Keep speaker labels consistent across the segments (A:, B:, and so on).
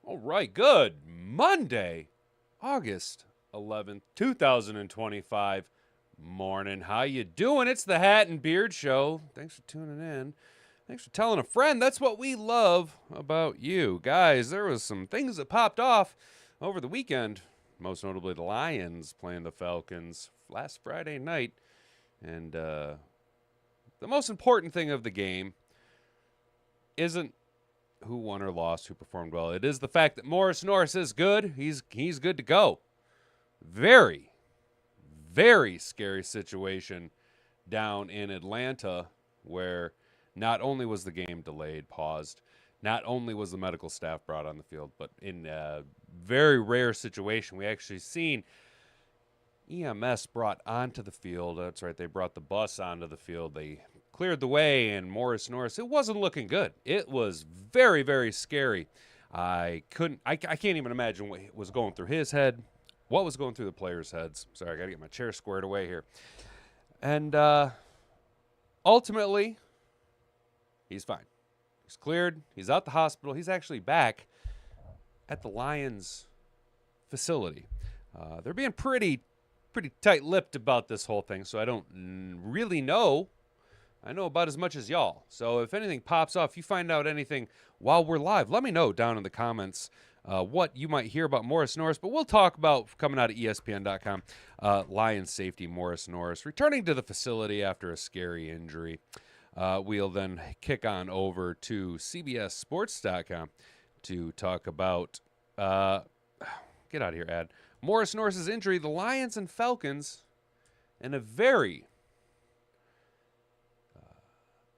A: All right, good Monday, August 11th, 2025 morning. How you doing? It's the Hat and Beard Show. Thanks for tuning in. Thanks for telling a friend. That's what we love about you. Guys, there was some things that popped off over the weekend, most notably the Lions playing the Falcons last Friday night. And the most important thing of the game isn't who won or lost, who performed well. It is the fact that Morice Norris is good. He's good to go. Very, very scary situation down in Atlanta where not only was the game delayed, paused, not only was the medical staff brought on the field, but in a very rare situation, we actually seen EMS brought onto the field. That's right, they brought the bus onto the field. They cleared the way, and Morice Norris, it wasn't looking good. It was very, very scary. I can't even imagine what was going through his head, what was going through the players' heads. Sorry, I got to get my chair squared away here. And ultimately, he's fine. He's cleared. He's out the hospital. He's actually back at the Lions facility. They're being pretty tight-lipped about this whole thing, so I don't really know. I know about as much as y'all. So if anything pops off, if you find out anything while we're live, let me know down in the comments what you might hear about Morice Norris. But we'll talk about, coming out of ESPN.com, Lions safety Morice Norris returning to the facility after a scary injury. We'll then kick on over to CBSSports.com to talk about, get out of here, ad. Morice Norris' injury, the Lions and Falcons, and a very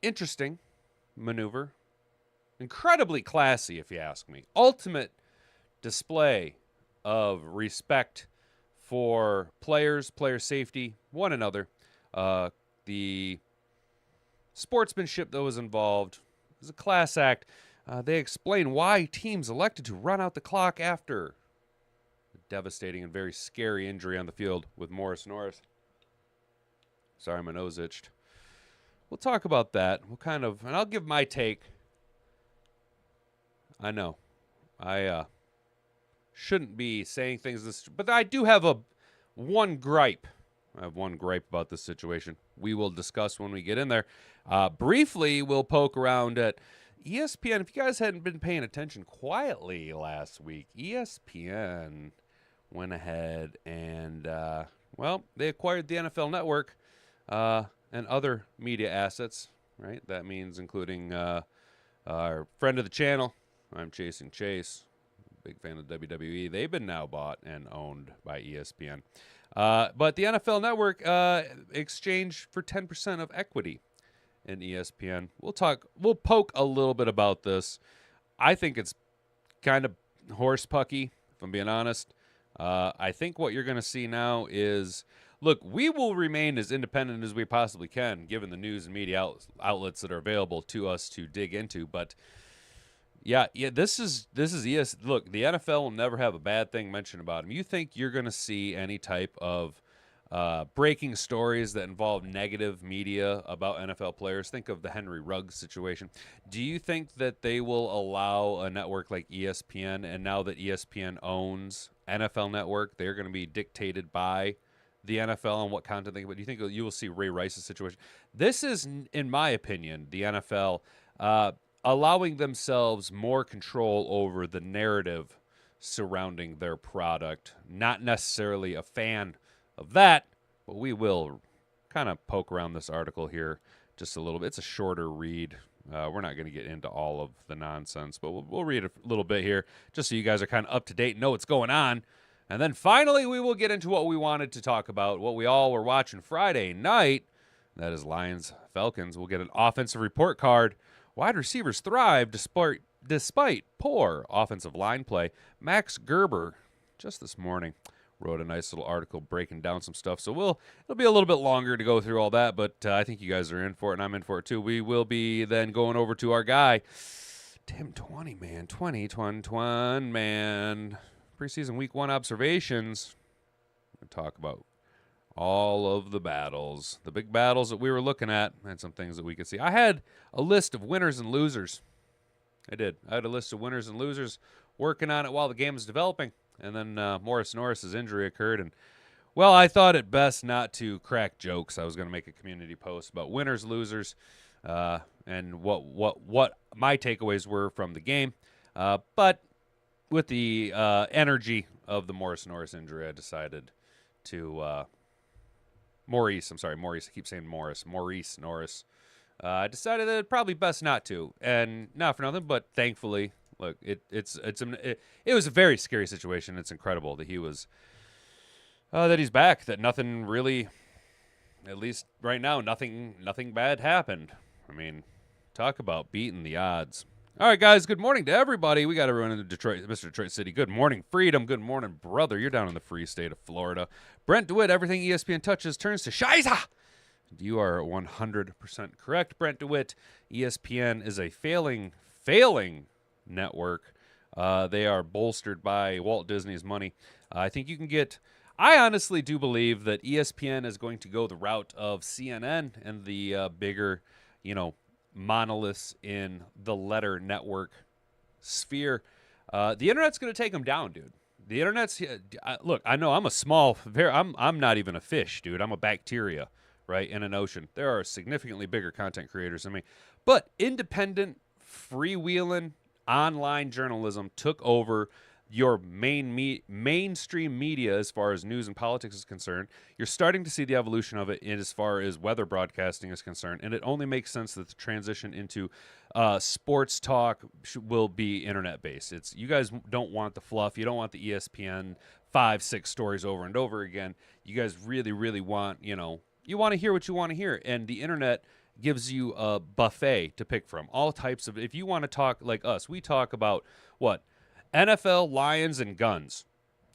A: interesting maneuver. Incredibly classy, if you ask me. Ultimate display of respect for players, player safety, one another. The sportsmanship that was involved was a class act. They explain why teams elected to run out the clock after a devastating and very scary injury on the field with Morice Norris. Sorry, my nose itched. We'll talk about that. And I'll give my take. I know, I shouldn't be saying things this, but I do have one gripe. I have one gripe about this situation. We will discuss when we get in there. Briefly, we'll poke around at ESPN. If you guys hadn't been paying attention quietly last week, ESPN went ahead and, they acquired the NFL Network and other media assets, right? That means including our friend of the channel, I'm Chasing Chase, big fan of WWE. They've been now bought and owned by ESPN. But the NFL Network exchanged for 10% of equity in ESPN. We'll poke a little bit about this. I think it's kind of horse pucky, if I'm being honest. I think what you're going to see now is, look, we will remain as independent as we possibly can, given the news and media outlets that are available to us to dig into. But yeah, this is ES. Look, the NFL will never have a bad thing mentioned about him. You think you're going to see any type of breaking stories that involve negative media about NFL players? Think of the Henry Ruggs situation. Do you think that they will allow a network like ESPN, and now that ESPN owns NFL Network, they're going to be dictated by the NFL on what content they can put? Do you think you will see Ray Rice's situation? This is, in my opinion, the NFL allowing themselves more control over the narrative surrounding their product. Not necessarily a fan of that, but we will kind of poke around this article here just a little bit. It's a shorter read. We're not going to get into all of the nonsense, but we'll read a little bit here just so you guys are kind of up to date and know what's going on. And then finally, we will get into what we wanted to talk about, what we all were watching Friday night. That is Lions Falcons. We'll get an offensive report card. Wide receivers thrive despite poor offensive line play. Max Gerber, just this morning, wrote a nice little article breaking down some stuff. So it'll be a little bit longer to go through all that, but I think you guys are in for it, and I'm in for it too. We will be then going over to our guy, Tim 20, man. Preseason week 1 observations. We'll talk about all of the battles, the big battles that we were looking at, and some things that we could see. I had a list of winners and losers. I did. I had a list of winners and losers. working on it while the game was developing. And then Morice Norris's injury occurred, and well, I thought it best not to crack jokes. I was going to make a community post about winners, losers, and what my takeaways were from the game. But with the energy of the Morice Norris injury, I decided to Morice. I keep saying Morice Norris. I decided that it'd probably best not to, and not for nothing, but thankfully, look, it was a very scary situation. It's incredible that that he's back. That nothing really, at least right now, nothing bad happened. I mean, talk about beating the odds. All right, guys, good morning to everybody. We got everyone in Detroit, Mr. Detroit City. Good morning, Freedom. Good morning, brother. You're down in the free state of Florida. Brent DeWitt, everything ESPN touches turns to Shiza. You are 100% correct, Brent DeWitt. ESPN is a failing network. They are bolstered by Walt Disney's money. I honestly do believe that ESPN is going to go the route of CNN and the bigger, monoliths in the letter network sphere. The internet's going to take them down, dude. The internet's look. I know I'm I'm not even a fish, dude. I'm a bacteria, right, in an ocean. There are significantly bigger content creators than me, but independent, freewheeling online journalism took over your mainstream media as far as news and politics is concerned. You're starting to see the evolution of it as far as weather broadcasting is concerned, and it only makes sense that the transition into sports talk will be internet-based. You guys don't want the fluff. You don't want the ESPN 5-6 stories over and over again. You guys really, really want, you want to hear what you want to hear, and the internet gives you a buffet to pick from. All types of, if you want to talk like us, we talk about what? NFL, Lions, and guns.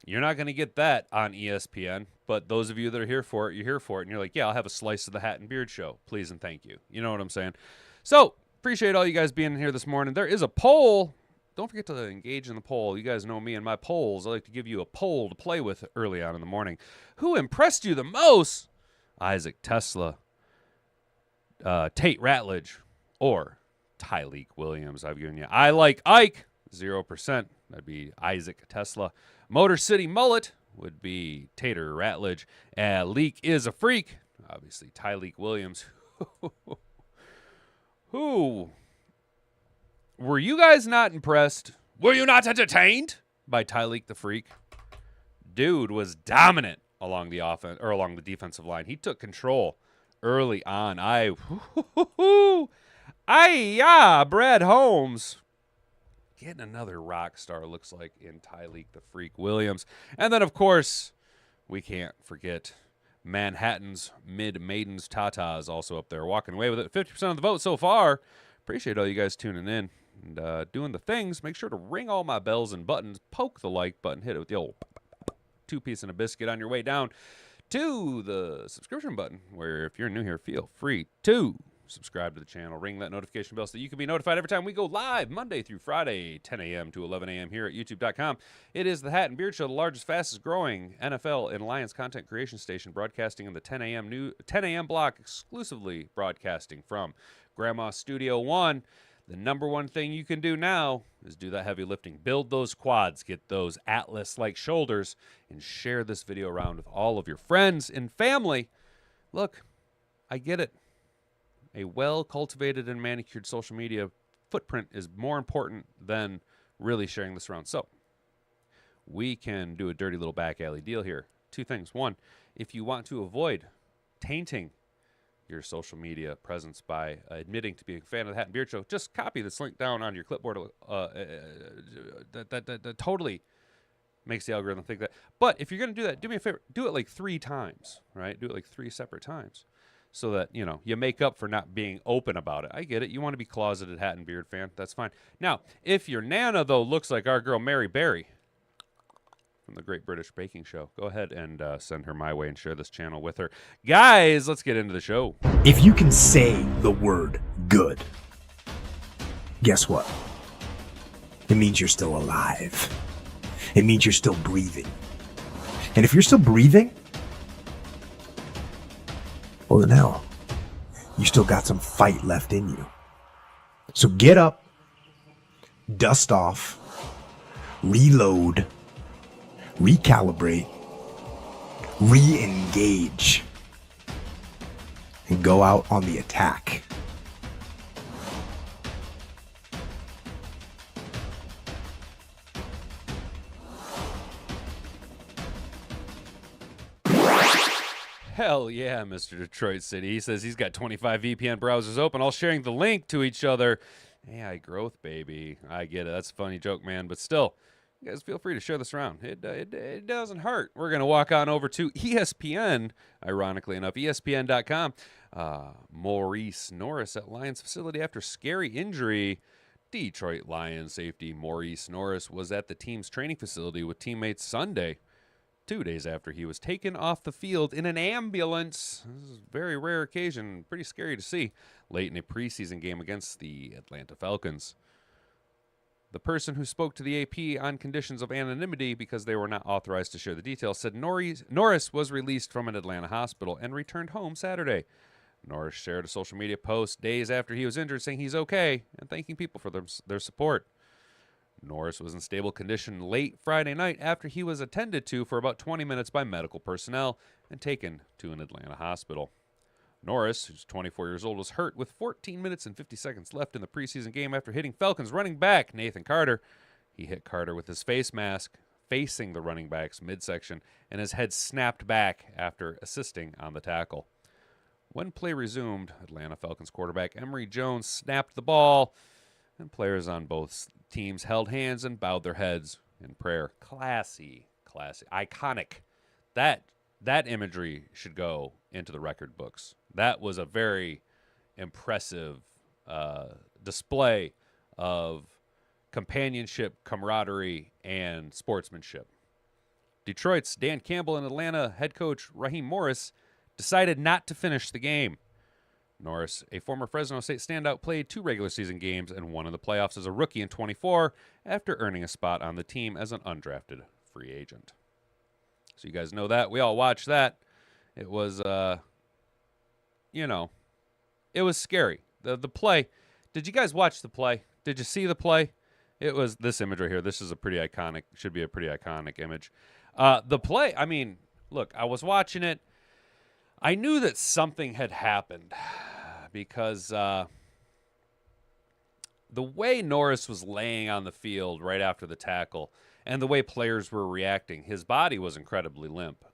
A: You're not going to get that on ESPN, but those of you that are here for it, you're here for it, and you're like, yeah, I'll have a slice of the Hat and Beard show. Please and thank you. You know what I'm saying? So, appreciate all you guys being here this morning. There is a poll. Don't forget to engage in the poll. You guys know me and my polls. I like to give you a poll to play with early on in the morning. Who impressed you the most? Isaac Tesla, Tate Ratledge, or Tyleek Williams? I've given you I like Ike, 0%. That'd be Isaac Tesla. Motor City Mullet would be Tater Ratledge. Leak is a freak. Obviously, Tyleek Williams. Who? Were you guys not impressed? Were you not entertained by Tyleek the Freak? Dude was dominant along the offense or along the defensive line. He took control early on. Brad Holmes. Getting another rock star, looks like, in Tyleek the Freak Williams. And then, of course, we can't forget Manhattan's mid-maidens Tatas also up there, walking away with it. 50% of the vote so far. Appreciate all you guys tuning in and doing the things. Make sure to ring all my bells and buttons. Poke the like button. Hit it with the old 2-piece and a biscuit on your way down to the subscription button, where if you're new here, feel free to subscribe to the channel, ring that notification bell so that you can be notified every time we go live Monday through Friday, 10 a.m. to 11 a.m. here at youtube.com. It is the Hat and Beard Show, the largest, fastest growing NFL and Lions content creation station, broadcasting in the 10 a.m. block, exclusively broadcasting from Grandma's Studio 1. The number one thing you can do now is do that heavy lifting. Build those quads, get those Atlas-like shoulders, and share this video around with all of your friends and family. Look, I get it. A well-cultivated and manicured social media footprint is more important than really sharing this around. So we can do a dirty little back alley deal here. Two things. One, if you want to avoid tainting your social media presence by admitting to being a fan of the Hat and Beard Show, just copy this link down on your clipboard. That totally makes the algorithm think that. But if you're going to do that, do me a favor. Do it like 3 times, right? Do it like 3 separate times, so that, you make up for not being open about it. I get it. You want to be closeted Hat and Beard fan. That's fine. Now, if your Nana, though, looks like our girl Mary Berry from the Great British Baking Show, go ahead and send her my way and share this channel with her. Guys, let's get into the show.
B: If you can say the word good, guess what? It means you're still alive. It means you're still breathing. And if you're still breathing, well, then hell, you still got some fight left in you. So get up, dust off, reload, recalibrate, re-engage, and go out on the attack.
A: Hell yeah, Mr. Detroit City. He says he's got 25 VPN browsers open, all sharing the link to each other. AI growth, baby. I get it. That's a funny joke, man. But still, you guys feel free to share this around. It doesn't hurt. We're going to walk on over to ESPN, ironically enough, ESPN.com. Morice Norris at Lions facility after scary injury. Detroit Lions safety Morice Norris was at the team's training facility with teammates Sunday, 2 days after he was taken off the field in an ambulance. This is a very rare occasion, pretty scary to see, late in a preseason game against the Atlanta Falcons. The person who spoke to the AP on conditions of anonymity because they were not authorized to share the details said Norris was released from an Atlanta hospital and returned home Saturday. Norris shared a social media post days after he was injured saying he's okay and thanking people for their support. Norris was in stable condition late Friday night after he was attended to for about 20 minutes by medical personnel and taken to an Atlanta hospital. Norris, who's 24 years old, was hurt with 14 minutes and 50 seconds left in the preseason game after hitting Falcons running back Nathan Carter. He hit Carter with his face mask facing the running back's midsection, and his head snapped back after assisting on the tackle. When play resumed, Atlanta Falcons quarterback Emory Jones snapped the ball, and players on both teams held hands and bowed their heads in prayer. Classy, iconic. That imagery should go into the record books. That was a very impressive display of companionship, camaraderie, and sportsmanship. Detroit's Dan Campbell and Atlanta head coach Raheem Morris decided not to finish the game. Norris, a former Fresno State standout, played 2 regular season games and one in the playoffs as a rookie in 24 after earning a spot on the team as an undrafted free agent. So you guys know that. We all watched that. It was, it was scary. The play. Did you guys watch the play? Did you see the play? It was this image right here. This is should be a pretty iconic image. The play, I mean, look, I was watching it. I knew that something had happened because the way Norris was laying on the field right after the tackle and the way players were reacting, his body was incredibly limp.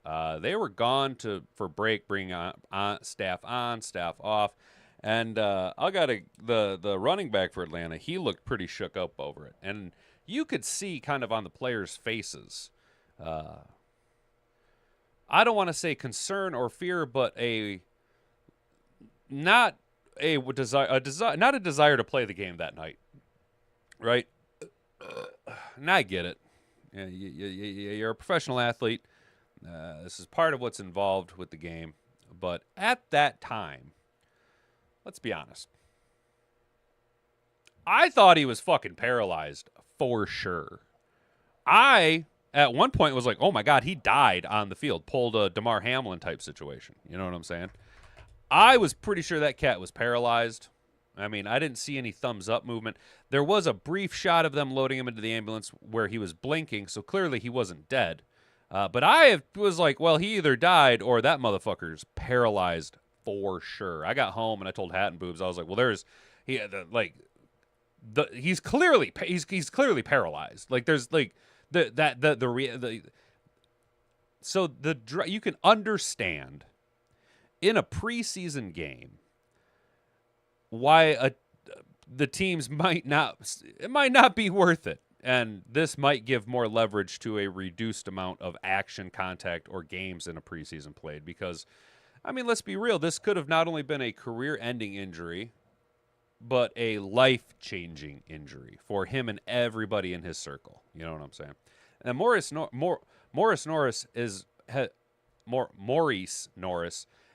A: They were gone for break, bring on staff on, staff off. And the running back for Atlanta, he looked pretty shook up over it. And you could see kind of on the players' faces, I don't want to say concern or fear, but not a desire to play the game that night, right? And I get it. You're a professional athlete. This is part of what's involved with the game. But at that time, let's be honest, I thought he was fucking paralyzed for sure. At one point was like, oh my God, he died on the field, pulled a Damar Hamlin type situation. You know what I'm saying? I was pretty sure that cat was paralyzed. I mean, I didn't see any thumbs up movement. There was a brief shot of them loading him into the ambulance where he was blinking, so clearly he wasn't dead. But I was like, well, he either died or that motherfucker's paralyzed for sure. I got home and I told Hat and Boobs, I was like, well, he's clearly paralyzed. Like there's like you can understand in a preseason game why the teams might not be worth it, and this might give more leverage to a reduced amount of action, contact, or games in a preseason played. Because, I mean, let's be real, this could have not only been a career-ending injury, but a life-changing injury for him and everybody in his circle. You know what I'm saying? And Morice Norris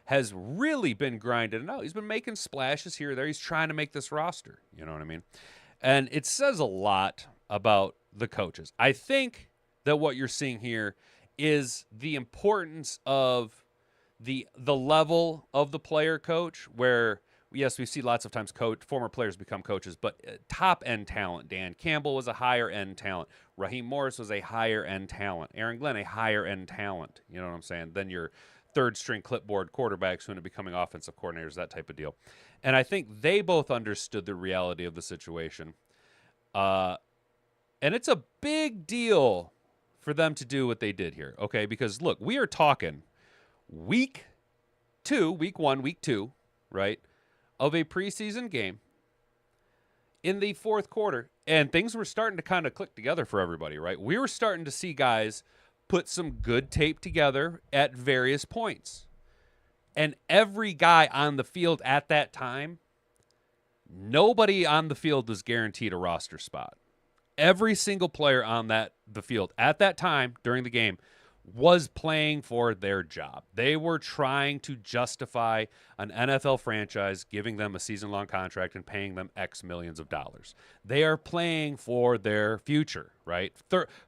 A: has really been grinding it out. He's been making splashes here or there. He's trying to make this roster. You know what I mean? And it says a lot about the coaches. I think that what you're seeing here is the importance of the level of the player coach, where yes, we see lots of times former players become coaches, but top-end talent. Dan Campbell was a higher-end talent. Raheem Morris was a higher-end talent. Aaron Glenn, a higher-end talent. You know what I'm saying? Then your third-string clipboard quarterbacks who end up becoming offensive coordinators, that type of deal. And I think they both understood the reality of the situation. And it's a big deal for them to do what they did here, okay? Because, look, we are talking week 1, week 2, right, of a preseason game in the fourth quarter, and things were starting to kind of click together for everybody, right? We were starting to see guys put some good tape together at various points. And every guy on the field at that time, nobody on the field was guaranteed a roster spot. Every single player on the field at that time during the game was playing for their job. They were trying to justify an NFL franchise giving them a season-long contract and paying them X millions of dollars. They are playing for their future, right?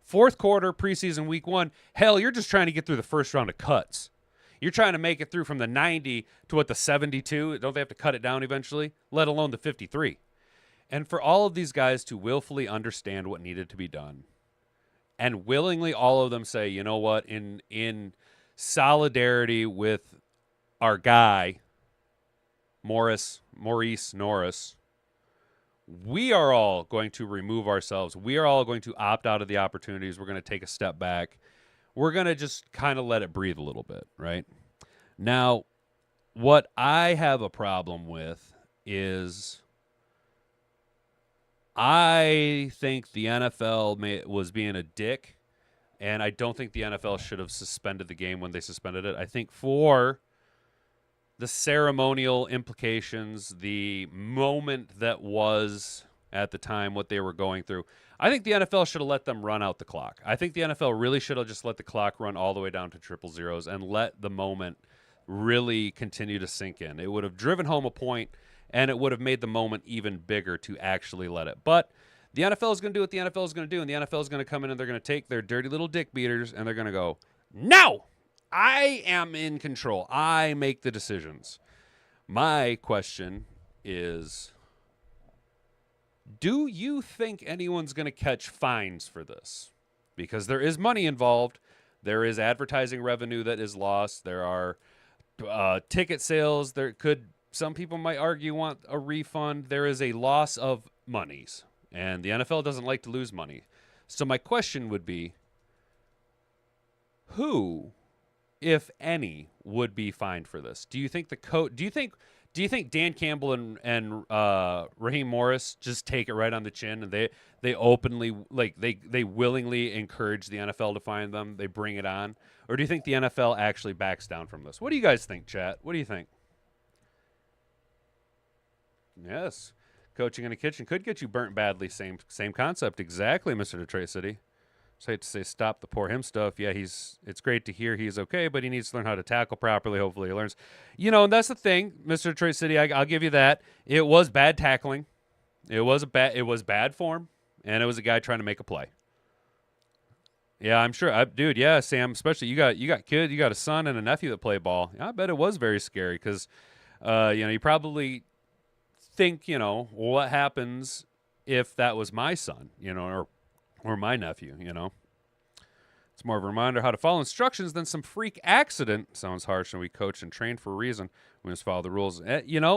A: Fourth quarter, preseason week 1, hell, you're just trying to get through the first round of cuts. You're trying to make it through from the 90 to the 72. Don't they have to cut it down eventually? Let alone the 53. And for all of these guys to willfully understand what needed to be done, and willingly all of them say, you know what, in solidarity with our guy, Morice Norris, we are all going to remove ourselves. We are all going to opt out of the opportunities. We're going to take a step back. We're going to just kind of let it breathe a little bit, right? Now, what I have a problem with is I think the NFL was being a dick, and I don't think the NFL should have suspended the game when they suspended it. I think for the ceremonial implications, the moment that was at the time, what they were going through, I think the NFL should have let them run out the clock. I think the NFL really should have just let the clock run all the way down to triple zeros and let the moment really continue to sink in. It would have driven home a point, and it would have made the moment even bigger to actually let it. But the NFL is going to do what the NFL is going to do, and the NFL is going to come in and they're going to take their dirty little dick beaters and they're going to go, no, I am in control. I make the decisions. My question is, do you think anyone's going to catch fines for this? Because there is money involved. There is advertising revenue that is lost. There are ticket sales. Some people might argue want a refund. There is a loss of monies, and the NFL doesn't like to lose money. So my question would be, who, if any, would be fined for this? Do you think Do you think Dan Campbell and Raheem Morris just take it right on the chin, and they openly, like, they willingly encourage the NFL to fine them? They bring it on, or do you think the NFL actually backs down from this? What do you guys think, chat? What do you think? Yes, coaching in a kitchen could get you burnt badly. Same concept, exactly, Mr. Detroit City. Just hate to say stop the poor him stuff. Yeah, it's great to hear he's okay, but he needs to learn how to tackle properly. Hopefully he learns. You know, and that's the thing, Mr. Detroit City. I'll give you that. It was bad tackling. It was bad form, and it was a guy trying to make a play. Yeah, I'm sure. Dude, yeah, Sam, especially you got kids, you got a son and a nephew that play ball. I bet it was very scary because, you probably think, what happens if that was my son, or my nephew, It's more of a reminder how to follow instructions than some freak accident. Sounds harsh, and we coach and train for a reason. We must follow the rules. You're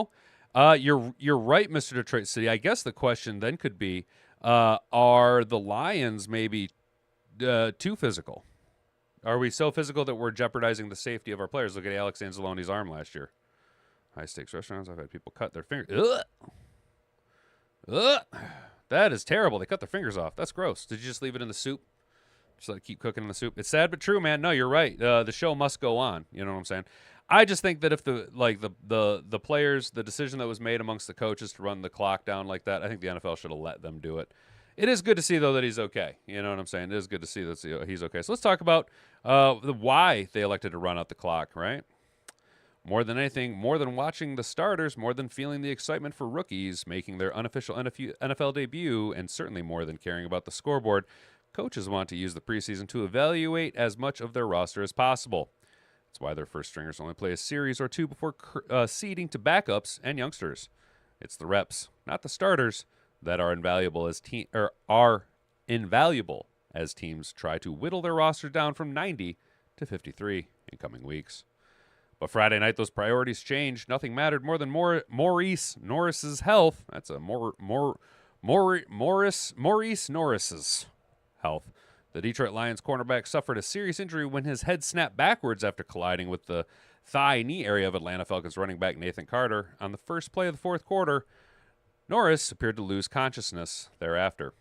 A: right, Mr. Detroit City. I guess the question then could be, are the Lions maybe too physical? Are we so physical that we're jeopardizing the safety of our players? Look at Alex Anzalone's arm last year. High-stakes restaurants, I've had people cut their fingers. Ugh. That is terrible. They cut their fingers off. That's gross. Did you just leave it in the soup? Just let it keep cooking in the soup? It's sad but true, man. No, you're right. The show must go on. You know what I'm saying? I just think that if the players, the decision that was made amongst the coaches to run the clock down like that, I think the NFL should have let them do it. It is good to see, though, that he's okay. You know what I'm saying? It is good to see that he's okay. So let's talk about why they elected to run out the clock, right? More than anything, more than watching the starters, more than feeling the excitement for rookies making their unofficial NFL debut, and certainly more than caring about the scoreboard, coaches want to use the preseason to evaluate as much of their roster as possible. That's why their first stringers only play a series or two before ceding to backups and youngsters. It's the reps, not the starters, that are invaluable as teams try to whittle their roster down from 90 to 53 in coming weeks. But Friday night, those priorities changed. Nothing mattered more than Morice Norris's health. That's a Morice Norris's health. The Detroit Lions cornerback suffered a serious injury when his head snapped backwards after colliding with the thigh-knee area of Atlanta Falcons running back Nathan Carter. On the first play of the fourth quarter, Norris appeared to lose consciousness thereafter.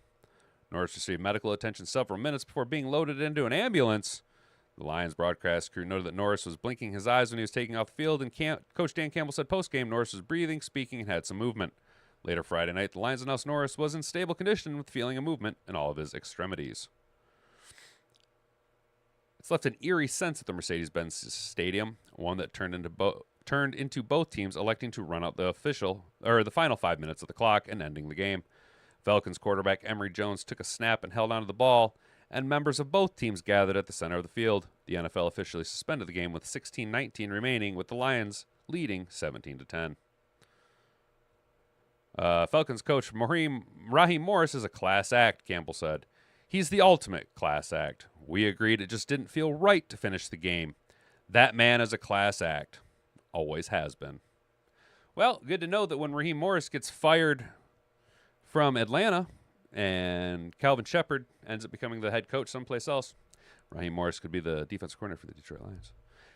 A: Norris received medical attention several minutes before being loaded into an ambulance. The Lions broadcast crew noted that Norris was blinking his eyes when he was taking off the field, and Coach Dan Campbell said postgame Norris was breathing, speaking, and had some movement. Later Friday night, the Lions announced Norris was in stable condition with feeling of movement in all of his extremities. It's left an eerie sense at the Mercedes-Benz Stadium, one that turned into both teams electing to run out the final 5 minutes of the clock and ending the game. Falcons quarterback Emory Jones took a snap and held onto the ball, and members of both teams gathered at the center of the field. The NFL officially suspended the game with 16:19 remaining, with the Lions leading 17-10. Falcons coach Raheem Morris is a class act, Campbell said. He's the ultimate class act. We agreed it just didn't feel right to finish the game. That man is a class act. Always has been. Well, good to know that when Raheem Morris gets fired from Atlanta and Calvin Shepard ends up becoming the head coach someplace else, Raheem Morris could be the defensive coordinator for the Detroit Lions.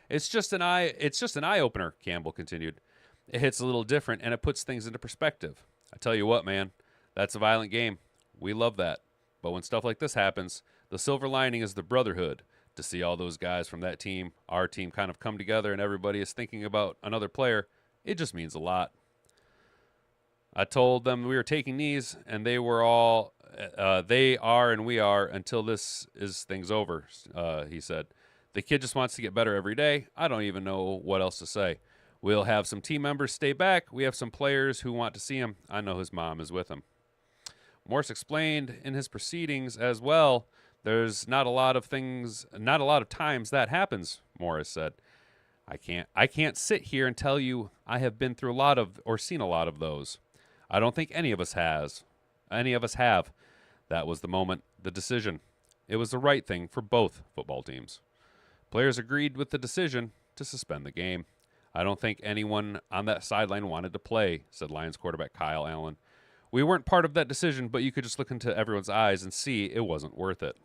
A: It's just an eye opener, Campbell continued. It hits a little different and it puts things into perspective. I tell you what, man, that's a violent game. We love that. But when stuff like this happens, the silver lining is the brotherhood. To see all those guys from that team, our team, kind of come together and everybody is thinking about another player, it just means a lot. I told them we were taking knees, and they are and we are until thing's over, he said. The kid just wants to get better every day. I don't even know what else to say. We'll have some team members stay back. We have some players who want to see him. I know his mom is with him. Morris explained in his proceedings as well, there's not a lot of times that happens, Morris said. I can't sit here and tell you I have been through seen a lot of those. I don't think any of us have. That was the moment, the decision. It was the right thing for both football teams. Players agreed with the decision to suspend the game. I don't think anyone on that sideline wanted to play, said Lions quarterback Kyle Allen. We weren't part of that decision, but you could just look into everyone's eyes and see it wasn't worth it.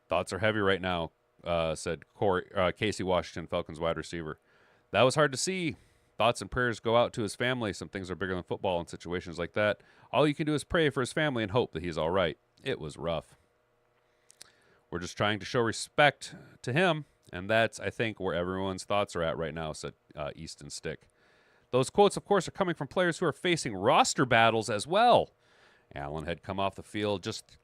A: Thoughts are heavy right now, said Casey Washington, Falcons wide receiver. That was hard to see. Thoughts and prayers go out to his family. Some things are bigger than football in situations like that. All you can do is pray for his family and hope that he's all right. It was rough. We're just trying to show respect to him, and that's, I think, where everyone's thoughts are at right now, said Easton Stick. Those quotes, of course, are coming from players who are facing roster battles as well. Allen had come off the field just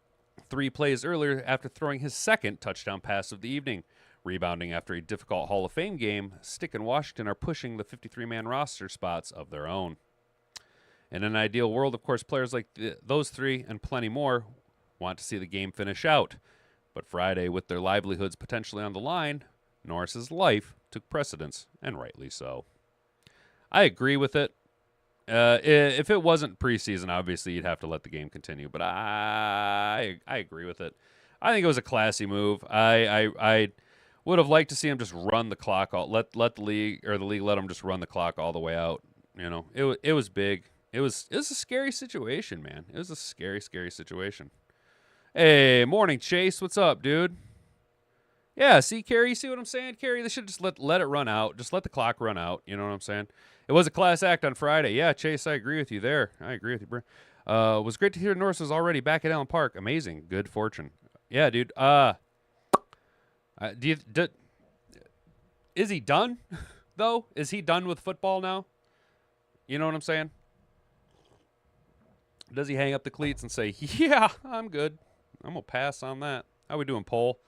A: 3 plays earlier after throwing his second touchdown pass of the evening. Rebounding after a difficult Hall of Fame game, Stick and Washington are pushing the 53-man roster spots of their own. In an ideal world, of course, players like those 3 and plenty more want to see the game finish out. But Friday, with their livelihoods potentially on the line, Norris's life took precedence, and rightly so. I agree with it. If it wasn't preseason, obviously you'd have to let the game continue. But I agree with it. I think it was a classy move. I would have liked to see him just run the clock out. Let the league let him just run the clock all the way out. You know, it was big. It was a scary situation, man. It was a scary situation. Hey, morning, Chase. What's up, dude? Yeah, see, Carrie, you see what I'm saying? Carrie, they should just let it run out. Just let the clock run out. You know what I'm saying? It was a class act on Friday. Yeah, Chase, I agree with you there. I agree with you, bro. It was great to hear Norris was already back at Allen Park. Amazing. Good fortune. Yeah, dude. Is he done, though? Is he done with football now? You know what I'm saying? Does he hang up the cleats and say, yeah, I'm good. I'm going to pass on that. How we doing, poll?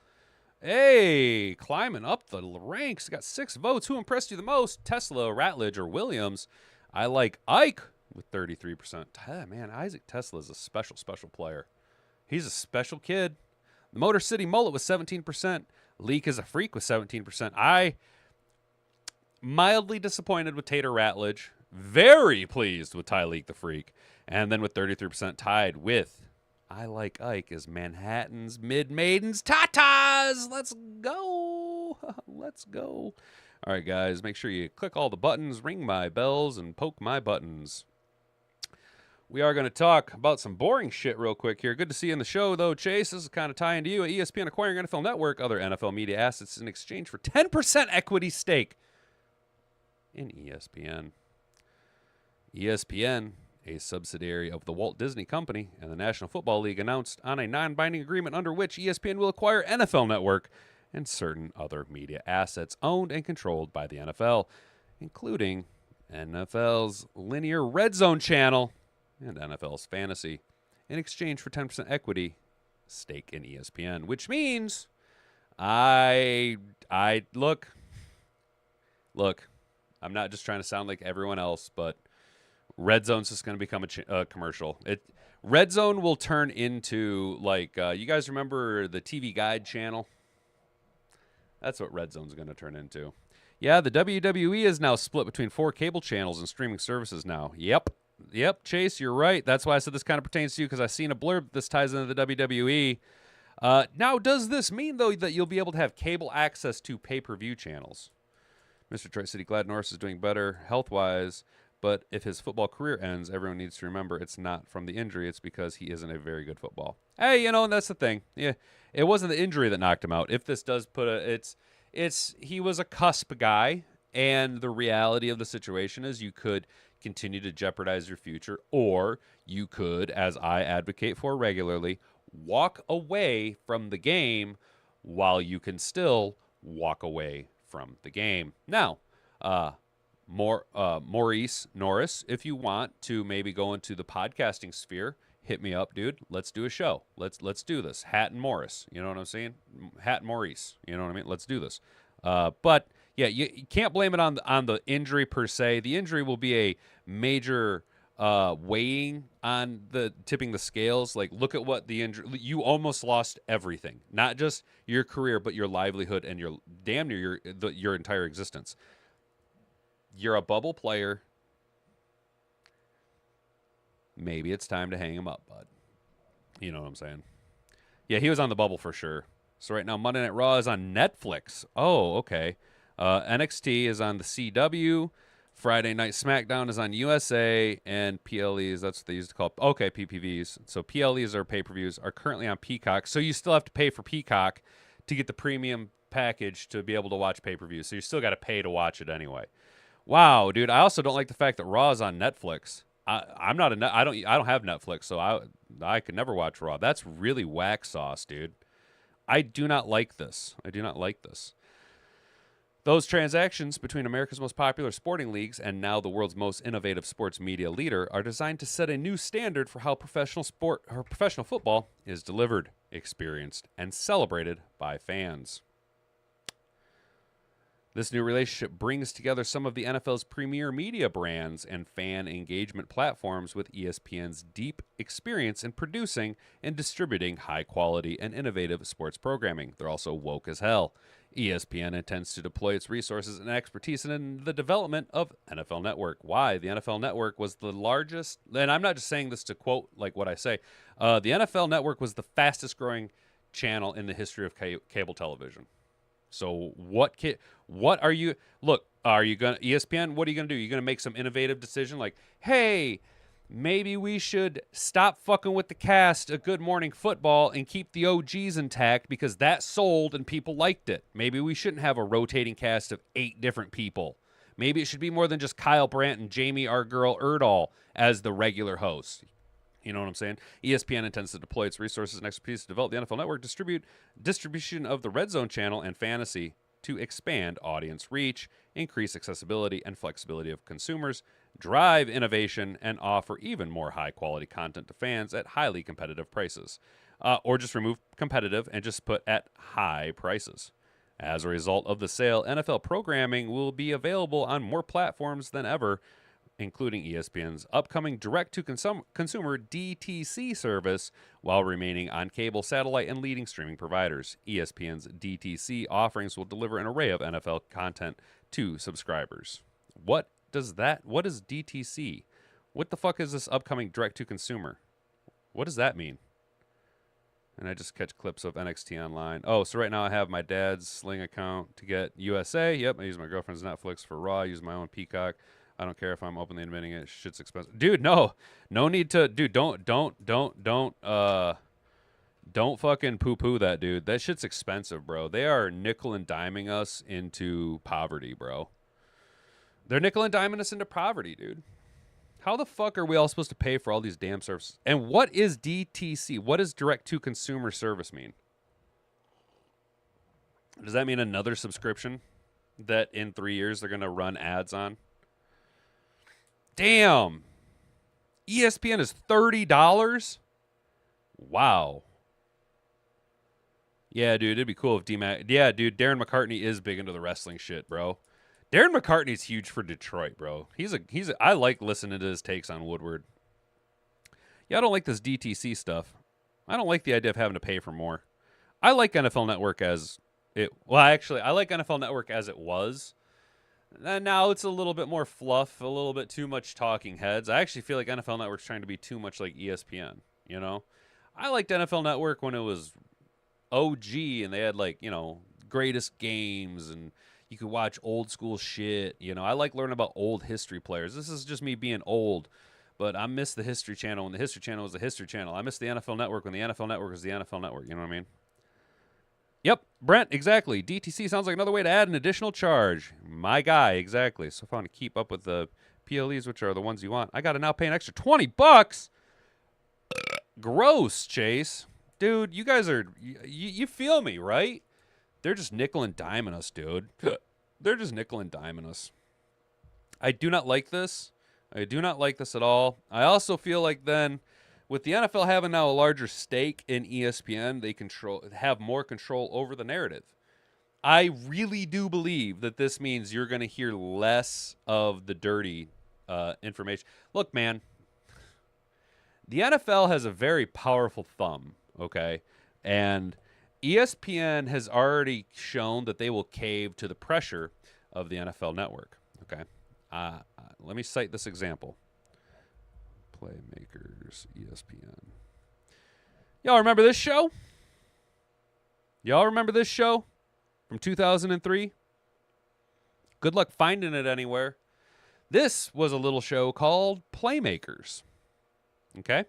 A: Hey, climbing up the ranks. Got 6 votes. Who impressed you the most? Tesla, Ratledge, or Williams? I like Ike with 33%. Man, Isaac Tesla is a special player. He's a special kid. The Motor City Mullet with 17%. Leak is a freak with 17%. mildly disappointed with Tater Ratledge, very pleased with Tyleek the Freak, and then with 33% tied with I Like Ike as Manhattan's Mid-Maidens Tatas. Let's go. Let's go. All right, guys, make sure you click all the buttons, ring my bells, and poke my buttons. We are going to talk about some boring shit real quick here. Good to see you in the show, though, Chase. This is kind of tying to you. ESPN acquiring NFL Network, other NFL media assets in exchange for 10% equity stake in ESPN. ESPN, a subsidiary of the Walt Disney Company and the National Football League, announced on a non-binding agreement under which ESPN will acquire NFL Network and certain other media assets owned and controlled by the NFL, including NFL's linear RedZone channel and NFL's fantasy, in exchange for 10% equity stake in ESPN, which means I look, I'm not just trying to sound like everyone else, but RedZone's just going to become a commercial. RedZone will turn into like you guys remember the TV Guide channel? That's what RedZone's going to turn into. Yeah, the WWE is now split between 4 cable channels and streaming services now. Yep, Chase, you're right. That's why I said this kind of pertains to you, because I've seen a blurb. This ties into the WWE. Now, does this mean, though, that you'll be able to have cable access to pay-per-view channels? Mr. Tri-City, glad Norris is doing better health-wise, but if his football career ends, everyone needs to remember it's not from the injury. It's because he isn't a very good football. Hey, and that's the thing. Yeah, it wasn't the injury that knocked him out. If this does put he was a cusp guy, and the reality of the situation is you could continue to jeopardize your future, or you could, as I advocate for regularly, walk away from the game while you can still walk away from the game. Now, Morice Norris, if you want to maybe go into the podcasting sphere, hit me up, dude. Let's do a show. Let's do this. Hat and Morris, you know what I'm saying? Hat and Maurice, you know what I mean? Let's do this. But yeah, you can't blame it on the injury per se. The injury will be a major weighing on the tipping the scales. Like, look at what the injury. You almost lost everything, not just your career, but your livelihood and your damn near your entire existence. You're a bubble player. Maybe it's time to hang him up, bud. You know what I'm saying? Yeah, he was on the bubble for sure. So right now, Monday Night Raw is on Netflix. Oh, okay. NXT is on the CW. Friday Night SmackDown is on USA. And PLEs, that's what they used to call. Okay, PPVs. So PLEs or pay-per-views are currently on Peacock. So you still have to pay for Peacock to get the premium package to be able to watch pay-per-views. So you still got to pay to watch it anyway. Wow, dude. I also don't like the fact that Raw is on Netflix. I don't have Netflix, so I could never watch Raw. That's really whack sauce, dude. I do not like this. Those transactions between America's most popular sporting leagues and now the world's most innovative sports media leader are designed to set a new standard for how professional football is delivered, experienced, and celebrated by fans. This new relationship brings together some of the NFL's premier media brands and fan engagement platforms with ESPN's deep experience in producing and distributing high-quality and innovative sports programming. They're also woke as hell. ESPN intends to deploy its resources and expertise in the development of NFL Network. Why? The NFL Network was the largest, and I'm not just saying this to quote like what I say, the NFL Network was the fastest-growing channel in the history of cable television. So what are you going to ESPN? What are you going to do? You're going to make some innovative decision like, hey, maybe we should stop fucking with the cast of Good Morning Football and keep the OGs intact because that sold and people liked it. Maybe we shouldn't have a rotating cast of 8 different people. Maybe it should be more than just Kyle Brandt and Jamie our girl Erdahl as the regular host. You know what I'm saying? ESPN intends to deploy its resources and expertise to develop the NFL Network, distribution of the RedZone channel and fantasy to expand audience reach, increase accessibility and flexibility of consumers, drive innovation, and offer even more high-quality content to fans at highly competitive prices. Or just remove competitive and just put at high prices. As a result of the sale, NFL programming will be available on more platforms than ever, including ESPN's upcoming direct-to-consumer DTC service, while remaining on cable, satellite, and leading streaming providers. ESPN's DTC offerings will deliver an array of NFL content to subscribers. What is DTC? What the fuck is this upcoming direct to consumer? What does that mean? And I just catch clips of NXT online. Oh, so right now I have my dad's Sling account to get USA. Yep, I use my girlfriend's Netflix for Raw. I use my own Peacock. I don't care if I'm openly admitting it. Shit's expensive. Dude, no need to. Dude, don't fucking poo-poo that, dude. That shit's expensive, bro. They are nickel and diming us into poverty, bro. They're nickel and diming us into poverty, dude. How the fuck are we all supposed to pay for all these damn services? And what is DTC? What does direct-to-consumer service mean? Does that mean another subscription that in 3 years they're going to run ads on? Damn. ESPN is $30? Wow. Yeah, dude, it'd be cool if D-Mac... Yeah, dude, Darren McCartney is big into the wrestling shit, bro. Darren McCartney's huge for Detroit, bro. I like listening to his takes on Woodward. Yeah, I don't like this DTC stuff. I don't like the idea of having to pay for more. I like NFL Network as it... Well, actually, I like NFL Network as it was. And now it's a little bit more fluff, a little bit too much talking heads. I actually feel like NFL Network's trying to be too much like ESPN, you know? I liked NFL Network when it was OG and they had, like, you know, greatest games and... You could watch old school shit. You know, I like learning about old history players. This is just me being old, but I miss the History Channel when the History Channel was the History Channel. I miss the NFL Network when the NFL Network was the NFL Network. You know what I mean? Yep, Brent, exactly. DTC sounds like another way to add an additional charge. My guy, exactly. So if I want to keep up with the PLEs, which are the ones you want, I got to now pay an extra $20. Gross, Chase. Dude, you guys are, you feel me, right? They're just nickel and diming us, dude. They're just nickel and diming us. I do not like this. I do not like this at all. I also feel like then, with the NFL having now a larger stake in ESPN, they have more control over the narrative. I really do believe that this means you're going to hear less of the dirty information. Look, man, the NFL has a very powerful thumb, okay? And ESPN has already shown that they will cave to the pressure of the NFL Network. Okay, let me cite this example. Playmakers, ESPN. Y'all remember this show? Y'all remember this show from 2003? Good luck finding it anywhere. This was a little show called Playmakers. Okay?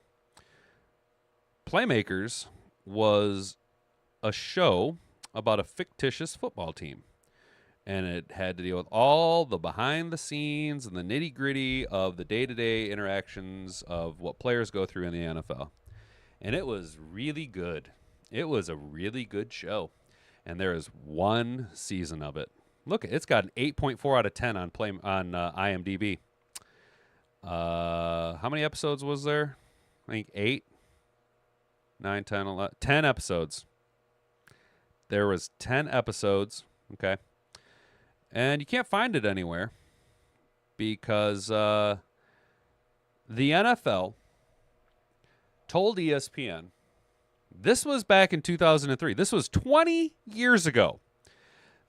A: Playmakers was a show about a fictitious football team. And it had to deal with all the behind the scenes and the nitty gritty of the day-to-day interactions of what players go through in the NFL. And it was really good. It was a really good show. And there is one season of it. Look, it's got an 8.4 out of 10 on IMDb. How many episodes was there? I think 8, 9, 10, 11, 10 episodes. There was 10 episodes, okay? And you can't find it anywhere because the NFL told ESPN, this was back in 2003. This was 20 years ago.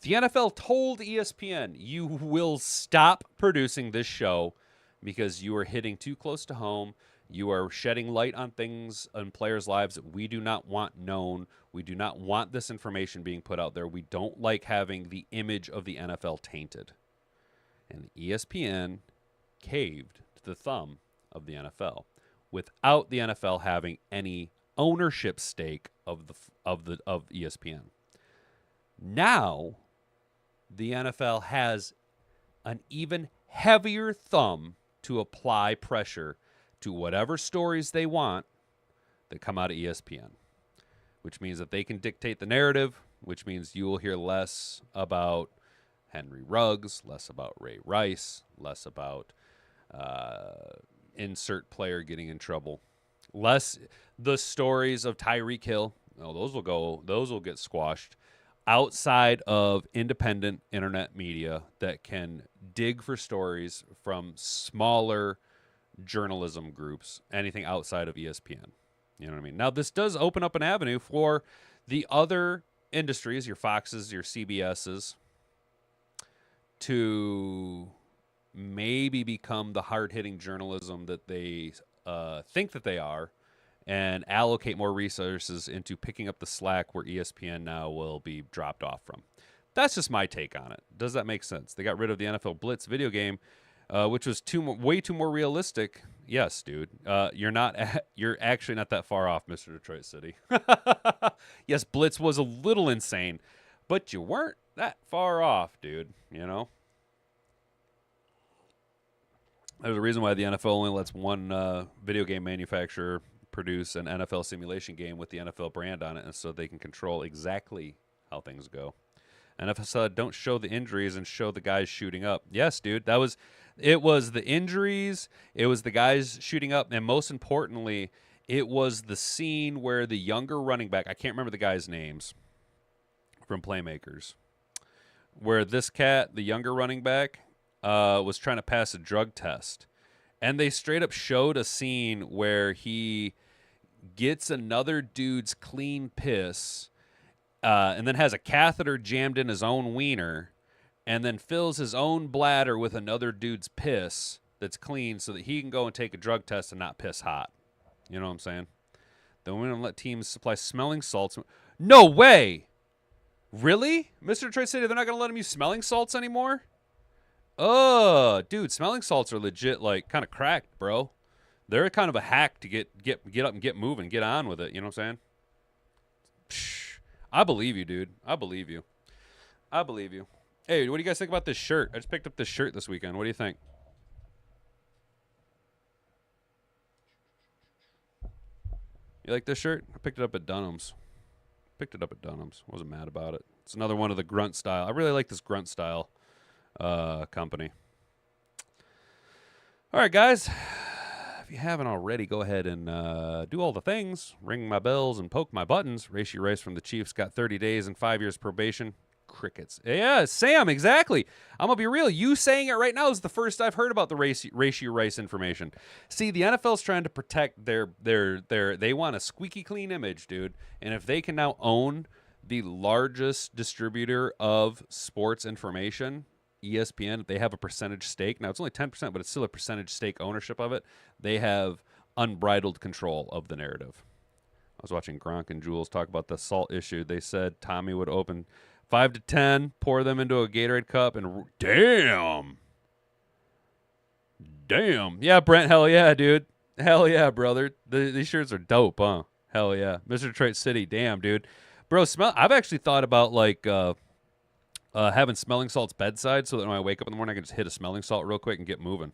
A: The NFL told ESPN, you will stop producing this show because you are hitting too close to home. You are shedding light on things in players' lives that we do not want known. We do not want this information being put out there. We don't like having the image of the NFL tainted. And ESPN caved to the thumb of the NFL without the NFL having any ownership stake of ESPN. Now, the NFL has an even heavier thumb to apply pressure to whatever stories they want that come out of ESPN, which means that they can dictate the narrative, which means you will hear less about Henry Ruggs, less about Ray Rice, less about insert player getting in trouble, less the stories of Tyreek Hill. No, those will get squashed outside of independent internet media that can dig for stories from smaller journalism groups, anything outside of ESPN. You know what I mean? Now, this does open up an avenue for the other industries, your Foxes, your CBSs, to maybe become the hard-hitting journalism that they think that they are, and allocate more resources into picking up the slack where ESPN now will be dropped off from. That's just my take on it. Does that make sense? They got rid of the NFL Blitz video game, which was way too more realistic. Yes, dude. You're actually not that far off, Mr. Detroit City. Yes, Blitz was a little insane, but you weren't that far off, dude. You know? There's a reason why the NFL only lets one video game manufacturer produce an NFL simulation game with the NFL brand on it, and so they can control exactly how things go. NFL said, don't show the injuries and show the guys shooting up. Yes, dude, it was the injuries, it was the guys shooting up, and most importantly, it was the scene where the younger running back, I can't remember the guys' names from Playmakers, where this cat, the younger running back, was trying to pass a drug test. And they straight up showed a scene where he gets another dude's clean piss and then has a catheter jammed in his own wiener and then fills his own bladder with another dude's piss that's clean so that he can go and take a drug test and not piss hot. You know what I'm saying? Then we're going to let teams supply smelling salts. No way! Really? Mr. Detroit City, they're not going to let them use smelling salts anymore? Oh, dude, smelling salts are legit, like, kind of cracked, bro. They're kind of a hack to get up and get moving, get on with it. You know what I'm saying? Psh, I believe you, dude. I believe you. I believe you. Hey, what do you guys think about this shirt? I just picked up this shirt this weekend. What do you think? You like this shirt? I picked it up at Dunham's. Wasn't mad about it. It's another one of the grunt style. I really like this grunt style company. All right, guys. If you haven't already, go ahead and do all the things. Ring my bells and poke my buttons. Rashie Rice from the Chiefs got 30 days and 5 years probation. Crickets. Yeah, Sam, exactly. I'm going to be real. You saying it right now is the first I've heard about the Rashie Rice information. See, the NFL's trying to protect they want a squeaky clean image, dude. And if they can now own the largest distributor of sports information, ESPN, they have a percentage stake. Now, it's only 10%, but it's still a percentage stake ownership of it. They have unbridled control of the narrative. I was watching Gronk and Jules talk about the salt issue. They said Tommy would open 5 to 10, pour them into a Gatorade cup, and damn. Yeah, Brent, hell yeah, dude. Hell yeah, brother. These shirts are dope, huh? Hell yeah. Mr. Detroit City, damn, dude. Bro, I've actually thought about, like, having smelling salts bedside so that when I wake up in the morning, I can just hit a smelling salt real quick and get moving.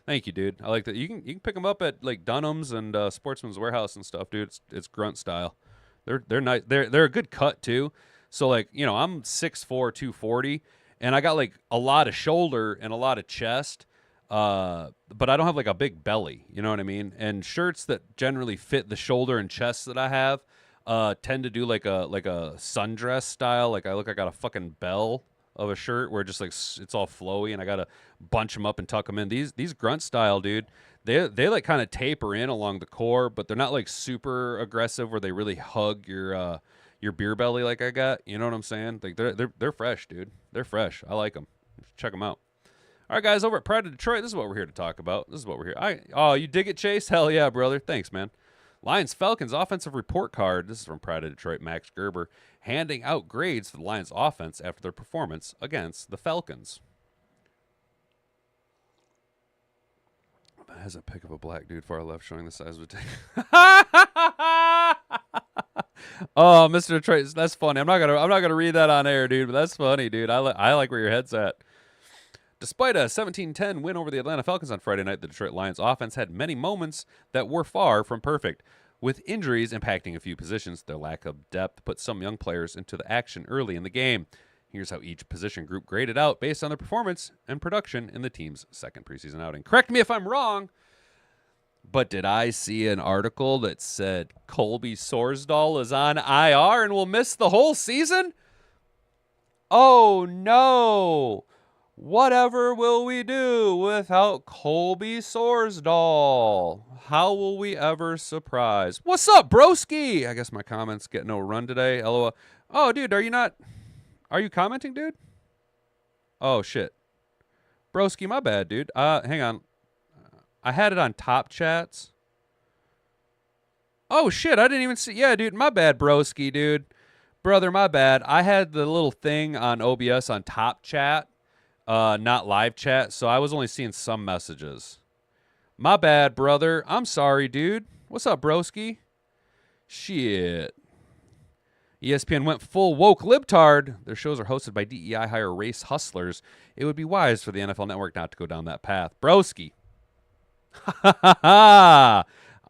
A: Thank you, dude. I like that. You can pick them up at, like, Dunham's and Sportsman's Warehouse and stuff, dude. It's grunt style. They're nice. They're a good cut, too. So, like, you know, I'm 6'4", 240, and I got, like, a lot of shoulder and a lot of chest, but I don't have, like, a big belly, you know what I mean? And shirts that generally fit the shoulder and chest that I have tend to do, like a sundress style. Like, I look like I got a fucking bell of a shirt where just, like, it's all flowy, and I got to bunch them up and tuck them in. These grunt style, dude, they like, kind of taper in along the core, but they're not, like, super aggressive where they really hug your beer belly like I got. You know what I'm saying? Like, they're fresh, dude. They're fresh. I like them. Check them out. All right, guys, over at Pride of Detroit, this is what we're here to talk about. This is what we're here. Oh, you dig it, Chase? Hell yeah, brother. Thanks, man. Lions Falcons offensive report card. This is from Pride of Detroit, Max Gerber, handing out grades for the Lions offense after their performance against the Falcons. As a pick of a black dude far left showing the size of a dick. Oh, Mr. Detroit, that's funny. I'm not gonna read that on air, dude, but that's funny, dude. I like where your head's at. Despite a 17-10 win over the Atlanta Falcons on Friday night, the Detroit Lions offense had many moments that were far from perfect. With injuries impacting a few positions, their lack of depth put some young players into the action early in the game. Here's how each position group graded out based on their performance and production in the team's second preseason outing. Correct me if I'm wrong, but did I see an article that said Colby Sorsdal is on IR and will miss the whole season? Oh, no. Whatever will we do without Colby Sorsdal? How will we ever surprise? What's up, broski? I guess my comments get no run today. LOL. Oh, dude, are you commenting, dude? Oh, shit. Broski, my bad, dude. Hang on. I had it on top chats. Oh, shit, I didn't even see. Yeah, dude, my bad, broski, dude. Brother, my bad. I had the little thing on OBS on top chat, not live chat, so I was only seeing some messages. My bad, brother. I'm sorry, dude. What's up, broski? Shit. ESPN went full woke libtard. Their shows are hosted by DEI hire race hustlers. It would be wise for the NFL Network not to go down that path. Broski. Ha ha ha.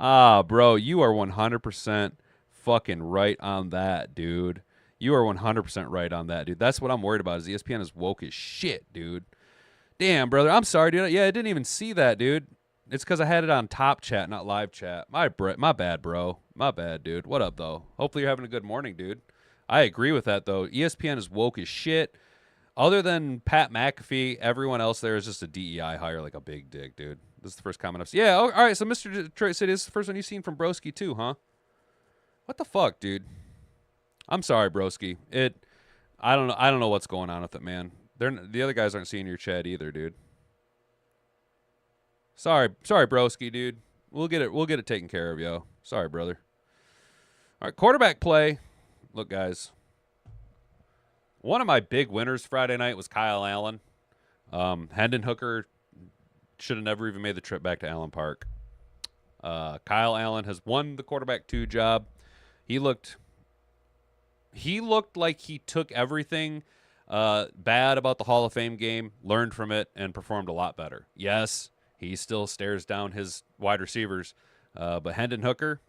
A: Ah, bro, you are 100% fucking right on that, dude. You are 100% right on that, dude. That's what I'm worried about is ESPN is woke as shit, dude. Damn, brother. I'm sorry, dude. Yeah, I didn't even see that, dude. It's because I had it on top chat, not live chat. My bad, bro. My bad, dude. What up, though? Hopefully you're having a good morning, dude. I agree with that, though. ESPN is woke as shit. Other than Pat McAfee, everyone else there is just a DEI hire like a big dick, dude. This is the first comment I've seen. Yeah, all right, so Mr. Detroit City, this is the first one you've seen from Broski, too, huh? What the fuck, dude? I'm sorry, Broski. I don't know what's going on with it, man. The other guys aren't seeing your chat either, dude. Sorry, Broski, dude. We'll get it taken care of, yo. Sorry, brother. All right, quarterback play. Look, guys. One of my big winners Friday night was Kyle Allen. Hendon Hooker should have never even made the trip back to Allen Park. Kyle Allen has won the quarterback 2 job. He looked like he took everything bad about the Hall of Fame game, learned from it, and performed a lot better. Yes, he still stares down his wide receivers, but Hendon Hooker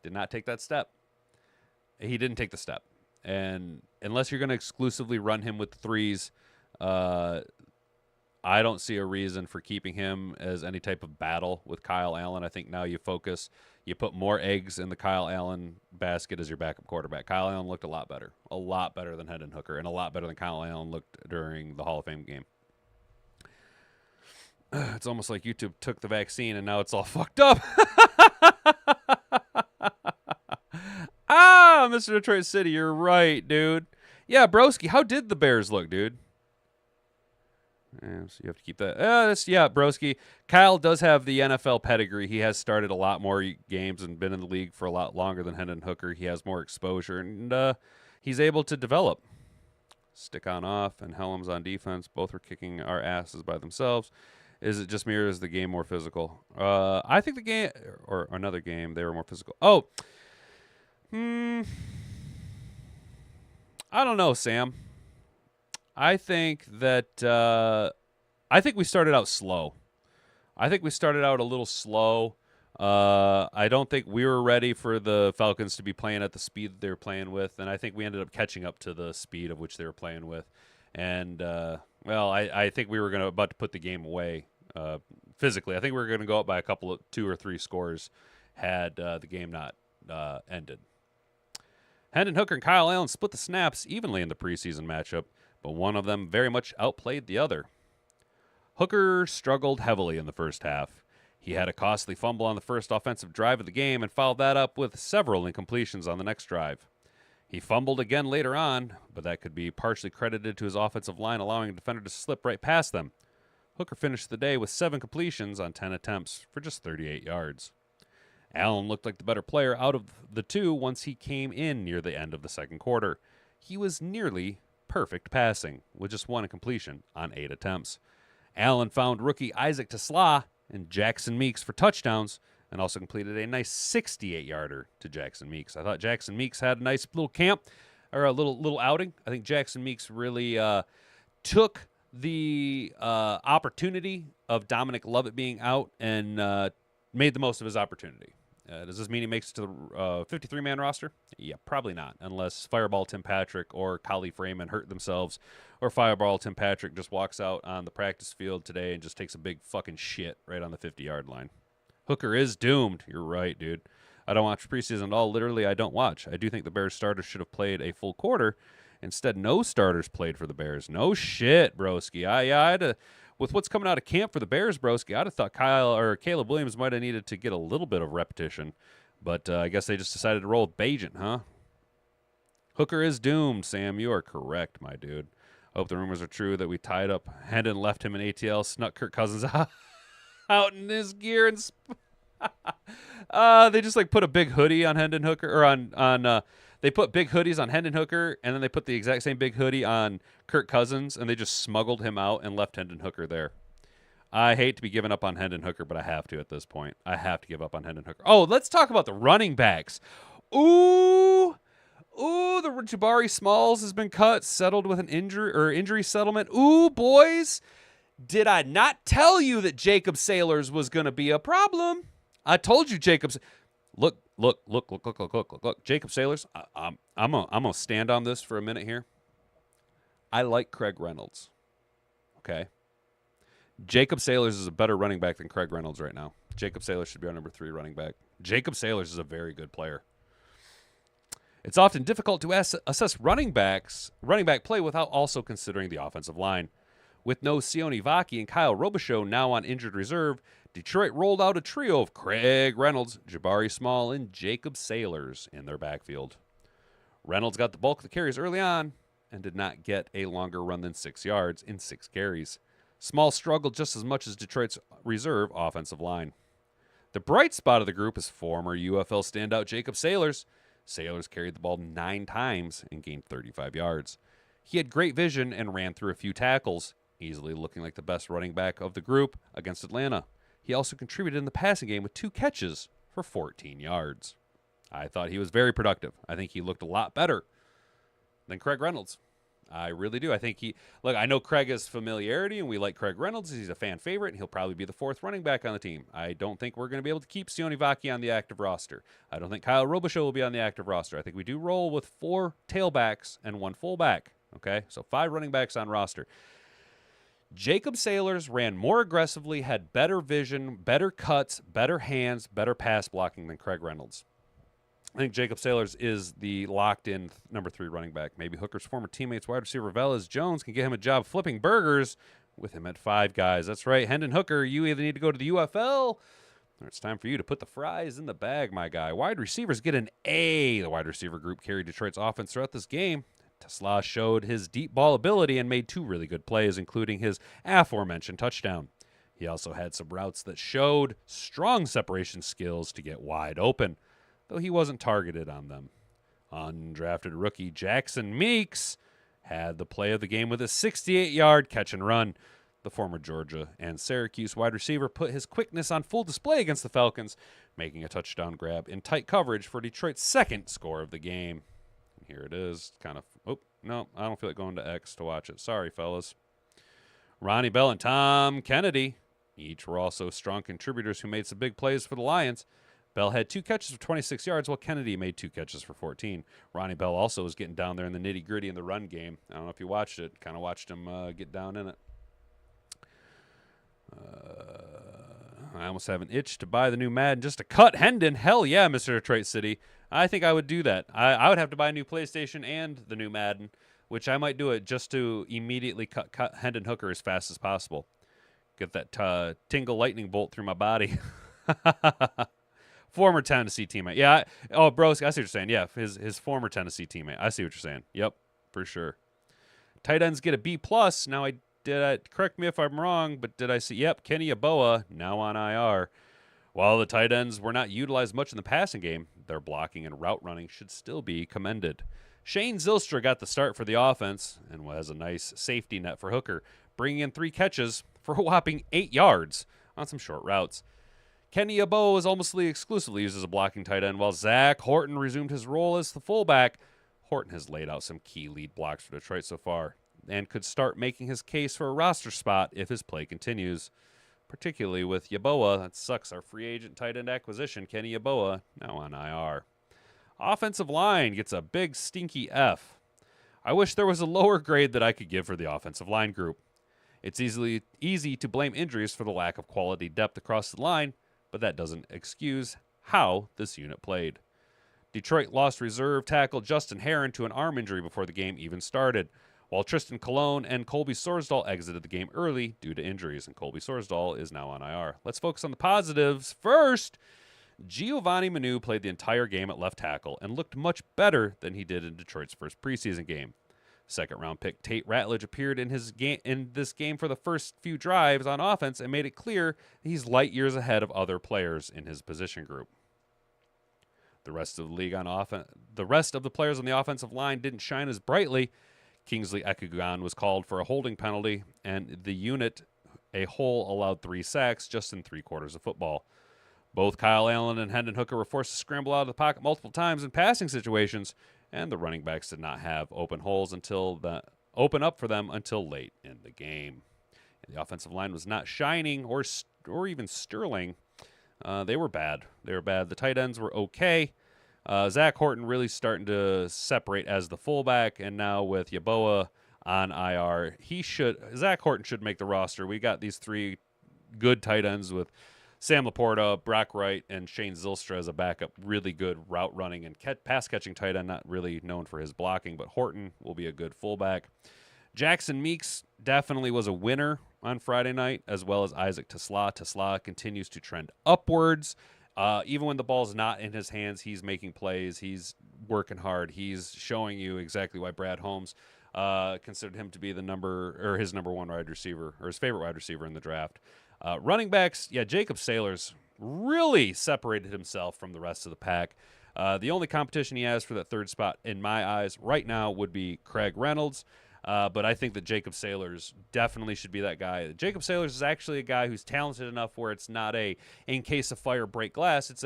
A: did not take that step. He didn't take the step. And unless you're going to exclusively run him with threes, I don't see a reason for keeping him as any type of battle with Kyle Allen. I think now you put more eggs in the Kyle Allen basket as your backup quarterback. Kyle Allen looked a lot better than Hendon Hooker, and a lot better than Kyle Allen looked during the Hall of Fame game. It's almost like YouTube took the vaccine and now it's all fucked up. Mr. Detroit City, you're right, dude. Yeah, broski, how did the Bears look, dude? So you have to keep that. Yeah, broski. Kyle does have the NFL pedigree. He has started a lot more games and been in the league for a lot longer than Hendon Hooker. He has more exposure, and he's able to develop. Stick on off and Helms on defense. Both were kicking our asses by themselves. Is it just me or is the game more physical? I think the game, or another game, they were more physical. I don't know, Sam. I think that I think we started out slow. I think we started out a little slow. I don't think we were ready for the Falcons to be playing at the speed that they were playing with, and I think we ended up catching up to the speed of which they were playing with. And I think we were about to put the game away physically. I think we were going to go up by a couple of 2 or 3 scores had the game not ended. Hendon Hooker and Kyle Allen split the snaps evenly in the preseason matchup, but one of them very much outplayed the other. Hooker struggled heavily in the first half. He had a costly fumble on the first offensive drive of the game and followed that up with several incompletions on the next drive. He fumbled again later on, but that could be partially credited to his offensive line allowing a defender to slip right past them. Hooker finished the day with 7 completions on 10 attempts for just 38 yards. Allen looked like the better player out of the two once he came in near the end of the second quarter. He was nearly perfect passing, with just 1 incompletion on 8 attempts. Allen found rookie Isaac Tesla and Jackson Meeks for touchdowns, and also completed a nice 68-yarder to Jackson Meeks. I thought Jackson Meeks had a nice little camp, or a little outing. I think Jackson Meeks really took the opportunity of Dominic Lovett being out and made the most of his opportunity. Does this mean he makes it to the 53-man roster? Yeah, probably not, unless Fireball Tim Patrick or Collie Freeman hurt themselves, or Fireball Tim Patrick just walks out on the practice field today and just takes a big fucking shit right on the 50-yard line. Hooker is doomed. You're right, dude. I don't watch preseason at all. Literally, I don't watch. I do think the Bears starters should have played a full quarter. Instead, no starters played for the Bears. No shit, broski. I had to... With what's coming out of camp for the Bears, broski, I'd have thought Caleb Williams might have needed to get a little bit of repetition. But I guess they just decided to roll with Bagent, huh? Hooker is doomed, Sam. You are correct, my dude. I hope the rumors are true that we tied up Hendon, left him in ATL, snuck Kirk Cousins out in his gear, and they just like put a big hoodie on Hendon Hooker, or they put big hoodies on Hendon Hooker, and then they put the exact same big hoodie on Kirk Cousins, and they just smuggled him out and left Hendon Hooker there. I hate to be giving up on Hendon Hooker, but I have to at this point. I have to give up on Hendon Hooker. Oh, let's talk about the running backs. Ooh, the Jabari Smalls has been cut, settled with an injury settlement. Ooh, boys, did I not tell you that Jacob Sailors was going to be a problem? I told you, Jacob. Look. Jacob Sailors. I'm gonna stand on this for a minute here. I like Craig Reynolds. Okay. Jacob Sailors is a better running back than Craig Reynolds right now. Jacob Sailors should be our number 3 running back. Jacob Sailors is a very good player. It's often difficult to assess running back play without also considering the offensive line. With no Sione Vaki and Kyle Robichaux now on injured reserve, Detroit rolled out a trio of Craig Reynolds, Jabari Small, and Jacob Sailors in their backfield. Reynolds got the bulk of the carries early on and did not get a longer run than 6 yards in 6 carries. Small struggled just as much as Detroit's reserve offensive line. The bright spot of the group is former UFL standout Jacob Sailors. Sailors carried the ball 9 times and gained 35 yards. He had great vision and ran through a few tackles, easily looking like the best running back of the group against Atlanta. He also contributed in the passing game with 2 catches for 14 yards. I thought he was very productive. I think he looked a lot better than Craig Reynolds. I really do. I think I know Craig has familiarity, and we like Craig Reynolds. He's a fan favorite, and he'll probably be the 4th running back on the team. I don't think we're going to be able to keep Sione Vaki on the active roster. I don't think Kyle Robichaux will be on the active roster. I think we do roll with 4 tailbacks and 1 fullback. Okay, so 5 running backs on roster. Jacob Sailors ran more aggressively, had better vision, better cuts, better hands, better pass blocking than Craig Reynolds. I think Jacob Sailors is the locked-in number 3 running back. Maybe Hooker's former teammates, wide receiver Velez Jones, can get him a job flipping burgers with him at 5 guys. That's right, Hendon Hooker, you either need to go to the UFL or it's time for you to put the fries in the bag, my guy. Wide receivers get an A. The wide receiver group carried Detroit's offense throughout this game. Tesla showed his deep ball ability and made 2 really good plays, including his aforementioned touchdown. He also had some routes that showed strong separation skills to get wide open, though he wasn't targeted on them. Undrafted rookie Jackson Meeks had the play of the game with a 68-yard catch and run. The former Georgia and Syracuse wide receiver put his quickness on full display against the Falcons, making a touchdown grab in tight coverage for Detroit's 2nd score of the game. Here it is. No, I don't feel like going to X to watch it. Sorry, fellas. Ronnie Bell and Tom Kennedy each were also strong contributors who made some big plays for the Lions. Bell had 2 catches for 26 yards, while Kennedy made 2 catches for 14. Ronnie Bell also was getting down there in the nitty-gritty in the run game. I don't know if you watched it. Kind of watched him get down in it. I almost have an itch to buy the new Madden just to cut Hendon. Hell yeah, Mr. Detroit City. I think I would do that. I would have to buy a new PlayStation and the new Madden, which I might do it just to immediately cut Hendon Hooker as fast as possible. Get that tingle lightning bolt through my body. Former Tennessee teammate. Yeah. Bro, I see what you're saying. Yeah, his former Tennessee teammate. I see what you're saying. Yep, for sure. Tight ends get a B+. Now, correct me if I'm wrong, but did I see? Yep, Kenny Yeboah, now on IR. While the tight ends were not utilized much in the passing game, their blocking and route running should still be commended. Shane Zylstra got the start for the offense and has a nice safety net for Hooker, bringing in 3 catches for a whopping 8 yards on some short routes. Kenny Yeboah was almost exclusively used as a blocking tight end, while Zach Horton resumed his role as the fullback. Horton has laid out some key lead blocks for Detroit so far and could start making his case for a roster spot if his play continues, particularly with Yeboah. That sucks. Our free agent tight end acquisition, Kenny Yeboah, now on IR. Offensive line gets a big stinky F. I wish there was a lower grade that I could give for the offensive line group. It's easy to blame injuries for the lack of quality depth across the line, but that doesn't excuse how this unit played. Detroit lost reserve tackle Justin Herron to an arm injury before the game even started, while Tristan Colon and Colby Sorsdahl exited the game early due to injuries, and Colby Sorsdahl is now on IR. Let's focus on the positives. First, Giovanni Manu played the entire game at left tackle and looked much better than he did in Detroit's first preseason game. Second-round pick Tate Ratledge appeared in this game for the first few drives on offense and made it clear he's light years ahead of other players in his position group. The rest of the league on offense, the rest of the players on the offensive line didn't shine as brightly. Kingsley Ekugan was called for a holding penalty, and the unit a whole allowed 3 sacks just in 3 quarters of football. Both Kyle Allen and Hendon Hooker were forced to scramble out of the pocket multiple times in passing situations, and the running backs did not have open up for them until late in the game. And the offensive line was not shining or even sterling. They were bad. The tight ends were okay. Zach Horton really starting to separate as the fullback, and now with Yeboah on IR, Zach Horton should make the roster. We got these 3 good tight ends with Sam Laporta, Brock Wright, and Shane Zylstra as a backup. Really good route running and pass-catching tight end, not really known for his blocking, but Horton will be a good fullback. Jackson Meeks definitely was a winner on Friday night, as well as Isaac Tesla. Tesla continues to trend upwards. Even when the ball's not in his hands, he's making plays. He's working hard. He's showing you exactly why Brad Holmes considered him to be his number 1 wide receiver, or his favorite wide receiver in the draft. Running backs, Jacob Saylors really separated himself from the rest of the pack. The only competition he has for that 3rd spot, in my eyes, right now would be Craig Reynolds. But I think that Jacob Saylors definitely should be that guy. Jacob Saylors is actually a guy who's talented enough where it's not in case of fire, break glass. It's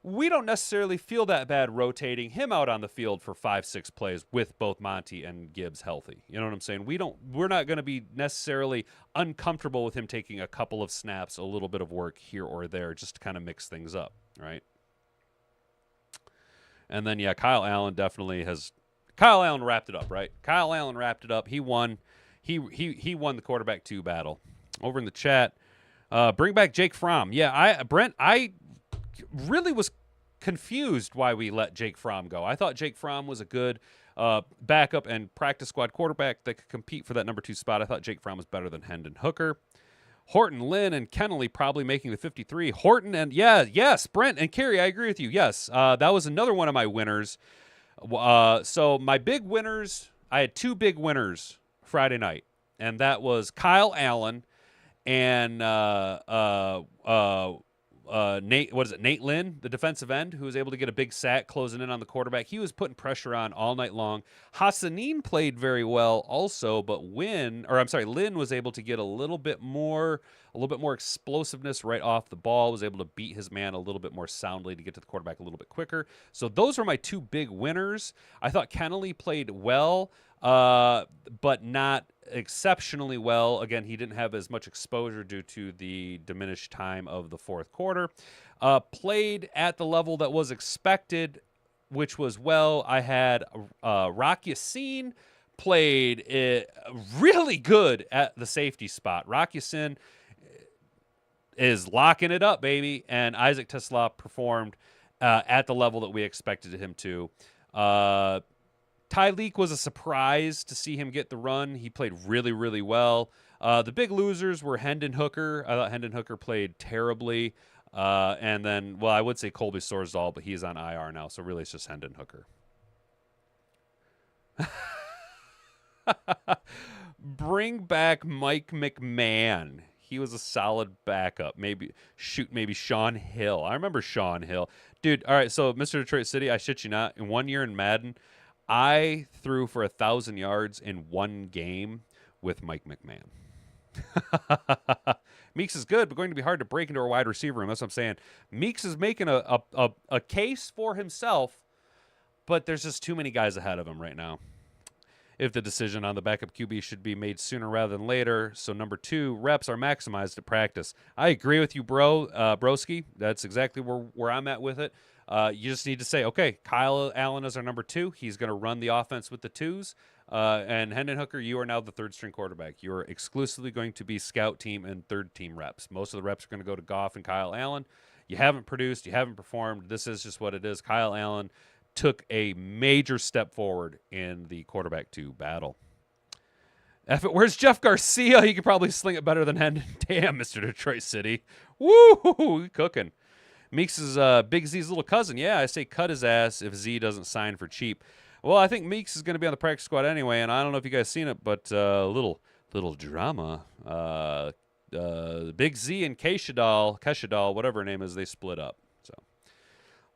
A: we don't necessarily feel that bad rotating him out on the field for 5-6 plays with both Monty and Gibbs healthy. You know what I'm saying? We're not going to be necessarily uncomfortable with him taking a couple of snaps, a little bit of work here or there, just to kind of mix things up, right? And then, Kyle Allen wrapped it up, right? Kyle Allen wrapped it up. He won. He won the quarterback 2 battle. Over in the chat, bring back Jake Fromm. Brent, I really was confused why we let Jake Fromm go. I thought Jake Fromm was a good backup and practice squad quarterback that could compete for that number 2 spot. I thought Jake Fromm was better than Hendon Hooker. Horton, Lynn, and Kennelly probably making the 53. Horton and, yes, Brent and Kerry, I agree with you. Yes, that was another one of my winners. So my big winners, I had 2 big winners Friday night, and that was Kyle Allen and Nate Lynn, the defensive end, who was able to get a big sack closing in on the quarterback. He was putting pressure on all night long. Hassanin played very well also, but Lynn was able to get a little bit more explosiveness right off the ball, was able to beat his man a little bit more soundly to get to the quarterback a little bit quicker. So those were my 2 big winners. I thought Kennelly played well, but not exceptionally well. Again, he didn't have as much exposure due to the diminished time of the 4th quarter. Played at the level that was expected, which was I had Rock Yassin played really good at the safety spot. Rock Yassin is locking it up, baby, and Isaac Tesla performed at the level that we expected him to. Tyleek was a surprise to see him get the run. He played really, really well. The big losers were Hendon Hooker. I thought Hendon Hooker played terribly. And then, I would say Colby Sorsdahl, but he's on IR now, so really it's just Hendon Hooker. Bring back Mike McMahon. He was a solid backup. Maybe Sean Hill. I remember Sean Hill. Dude, all right, so Mr. Detroit City, I shit you not, in 1 year in Madden, I threw for 1,000 yards in 1 game with Mike McMahon. Meeks is good, but going to be hard to break into a wide receiver room. That's what I'm saying. Meeks is making a case for himself, but there's just too many guys ahead of him right now. If the decision on the backup QB should be made sooner rather than later, so number 2 reps are maximized at practice. I agree with you, broski. That's exactly where I'm at with it. You just need to say, okay, Kyle Allen is our number 2. He's going to run the offense with the 2s. And Hendon Hooker, you are now the 3rd-string quarterback. You're exclusively going to be scout team and 3rd-team reps. Most of the reps are going to go to Goff and Kyle Allen. You haven't produced. You haven't performed. This is just what it is. Kyle Allen took a major step forward in the quarterback 2 battle. Where's Jeff Garcia? He could probably sling it better than Hendon. Damn, Mr. Detroit City. Woo! Cooking. Meeks is Big Z's little cousin. Yeah, I say cut his ass if Z doesn't sign for cheap. Well, I think Meeks is going to be on the practice squad anyway, and I don't know if you guys seen it, but little drama. Big Z and Keshadal, whatever her name is, they split up. So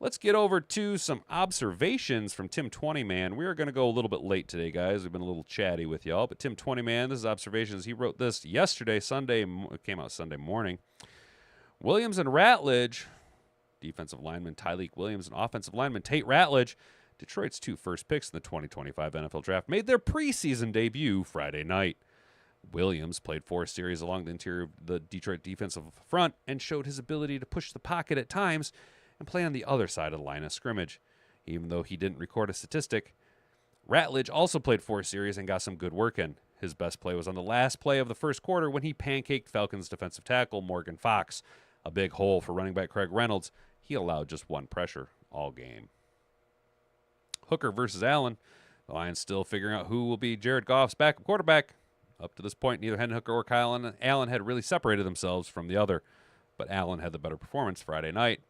A: let's get over to some observations from Tim 20 Man. We are going to go a little bit late today, guys. We've been a little chatty with y'all, but Tim 20 Man, this is observations. He wrote this yesterday, Sunday. It came out Sunday morning. Williams and Ratledge, defensive lineman Tyleek Williams and offensive lineman Tate Ratledge, Detroit's 2 first picks in the 2025 NFL Draft, made their preseason debut Friday night. Williams played 4 series along the interior of the Detroit defensive front and showed his ability to push the pocket at times and play on the other side of the line of scrimmage. Even though he didn't record a statistic, Ratledge also played 4 series and got some good work in. His best play was on the last play of the first quarter when he pancaked Falcons defensive tackle Morgan Fox, a big hole for running back Craig Reynolds. He allowed just 1 pressure all game. Hooker versus Allen. The Lions still figuring out who will be Jared Goff's backup quarterback. Up to this point, neither Hendon Hooker or Kyle Allen had really separated themselves from the other, but Allen had the better performance Friday night.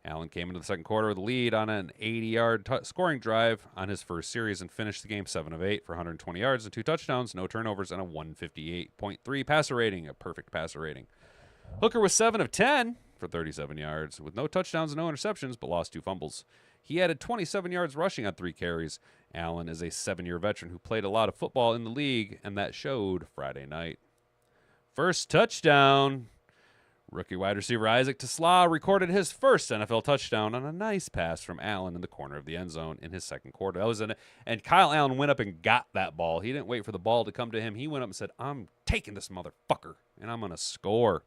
A: Allen came into the second quarter with a lead on an 80-yard scoring drive on his first series and finished the game 7 of 8 for 120 yards and 2 touchdowns, no turnovers, and a 158.3 passer rating, a perfect passer rating. Hooker was 7 of 10 for 37 yards with no touchdowns and no interceptions, but lost 2 fumbles. He added 27 yards rushing on 3 carries. Allen is a 7-year veteran who played a lot of football in the league, and that showed Friday night. First touchdown. Rookie wide receiver Isaac Tesla recorded his first NFL touchdown on a nice pass from Allen in the corner of the end zone in his second quarter. And Kyle Allen went up and got that ball. He didn't wait for the ball to come to him. He went up and said, "I'm taking this motherfucker, and I'm going to score."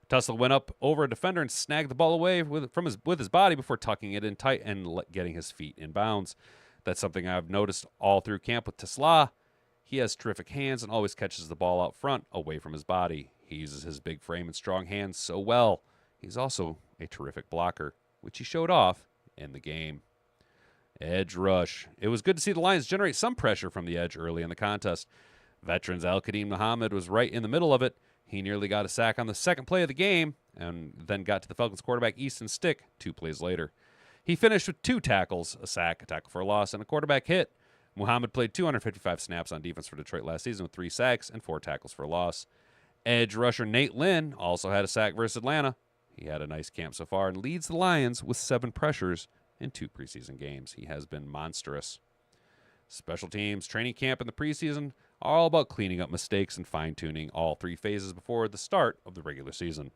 A: Tesla went up over a defender and snagged the ball away with his body before tucking it in tight and getting his feet in bounds. That's something I've noticed all through camp with Tesla. He has terrific hands and always catches the ball out front away from his body. He uses his big frame and strong hands so well. He's also a terrific blocker, which he showed off in the game. Edge rush. It was good to see the Lions generate some pressure from the edge early in the contest. Veterans Al-Qadim Muhammad was right in the middle of it. He nearly got a sack on the second play of the game and then got to the Falcons quarterback Easton Stick 2 plays later. He finished with 2 tackles, a sack, a tackle for a loss, and a quarterback hit. Muhammad played 255 snaps on defense for Detroit last season with 3 sacks and 4 tackles for a loss. Edge rusher Nate Lynn also had a sack versus Atlanta. He had a nice camp so far and leads the Lions with 7 pressures in 2 preseason games. He has been monstrous. Special teams, training camp, and the preseason are all about cleaning up mistakes and fine-tuning all 3 phases before the start of the regular season.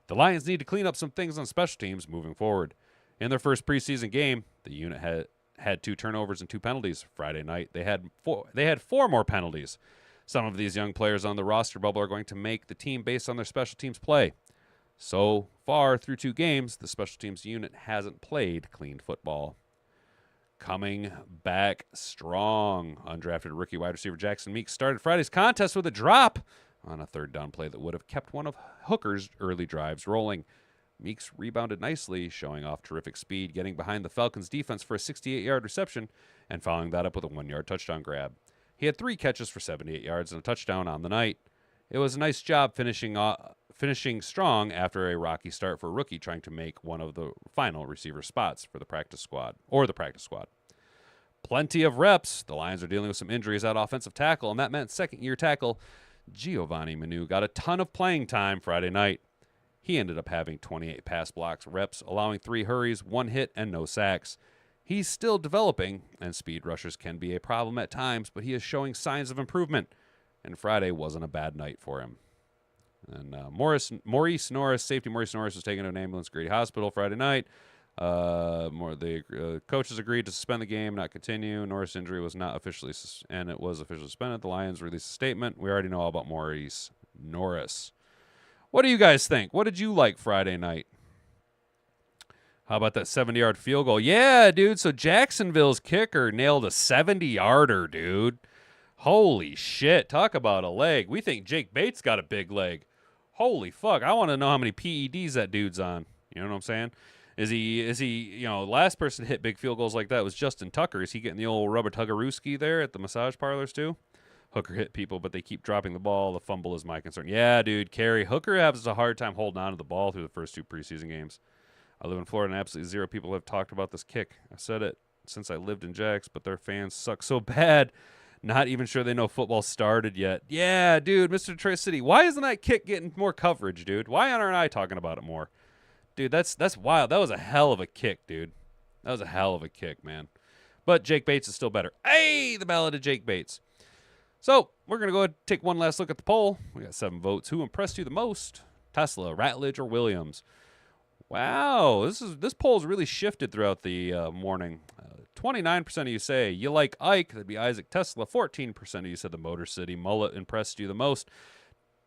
A: The Lions need to clean up some things on special teams moving forward. In their first preseason game, the unit had 2 turnovers and 2 penalties. Friday night, they had 4 more penalties. Some of these young players on the roster bubble are going to make the team based on their special teams play. So far, through 2 games, the special teams unit hasn't played clean football. Coming back strong, undrafted rookie wide receiver Jackson Meeks started Friday's contest with a drop on a 3rd down play that would have kept one of Hooker's early drives rolling. Meeks rebounded nicely, showing off terrific speed, getting behind the Falcons' defense for a 68-yard reception and following that up with a 1-yard touchdown grab. He had 3 catches for 78 yards and a touchdown on the night. It was a nice job finishing strong after a rocky start for a rookie trying to make one of the final receiver spots for the practice squad. Plenty of reps. The Lions are dealing with some injuries at offensive tackle, and that meant second-year tackle Giovanni Manu got a ton of playing time Friday night. He ended up having 28 pass blocks reps, allowing 3 hurries, 1 hit, and no sacks. He's still developing, and speed rushers can be a problem at times, but he is showing signs of improvement, and Friday wasn't a bad night for him. And Morice Norris, safety Morice Norris, was taken to an ambulance Grady Hospital Friday night. The coaches agreed to suspend the game, not continue. Norris' injury was not officially and it was officially suspended. The Lions released a statement. We already know all about Morice Norris. What do you guys think? What did you like Friday night? How about that 70-yard field goal? Yeah, dude. So Jacksonville's kicker nailed a 70-yarder, dude. Holy shit. Talk about a leg. We think Jake Bates got a big leg. Holy fuck. I want to know how many PEDs that dude's on. You know what I'm saying? Is he, last person to hit big field goals like that was Justin Tucker. Is he getting the old rubber tuggarooski there at the massage parlors too? Hooker hit people, but they keep dropping the ball. The fumble is my concern. Yeah, dude, Kerry. Hooker has a hard time holding on to the ball through the first 2 preseason games. I live in Florida, and absolutely 0 people have talked about this kick. I said it since I lived in Jax, but their fans suck so bad. Not even sure they know football started yet. Yeah, dude, Mr. Detroit City. Why isn't that kick getting more coverage, dude? Why aren't I talking about it more? Dude, that's wild. That was a hell of a kick, dude. That was a hell of a kick, man. But Jake Bates is still better. Hey, the ballad of Jake Bates. So we're going to go ahead and take one last look at the poll. We got 7 votes. Who impressed you the most? Tesla, Ratledge, or Williams? Wow, this poll's really shifted throughout the morning. 29% of you say you like Ike. That'd be Isaac Tesla. 14% of you said the Motor City Mullet impressed you the most.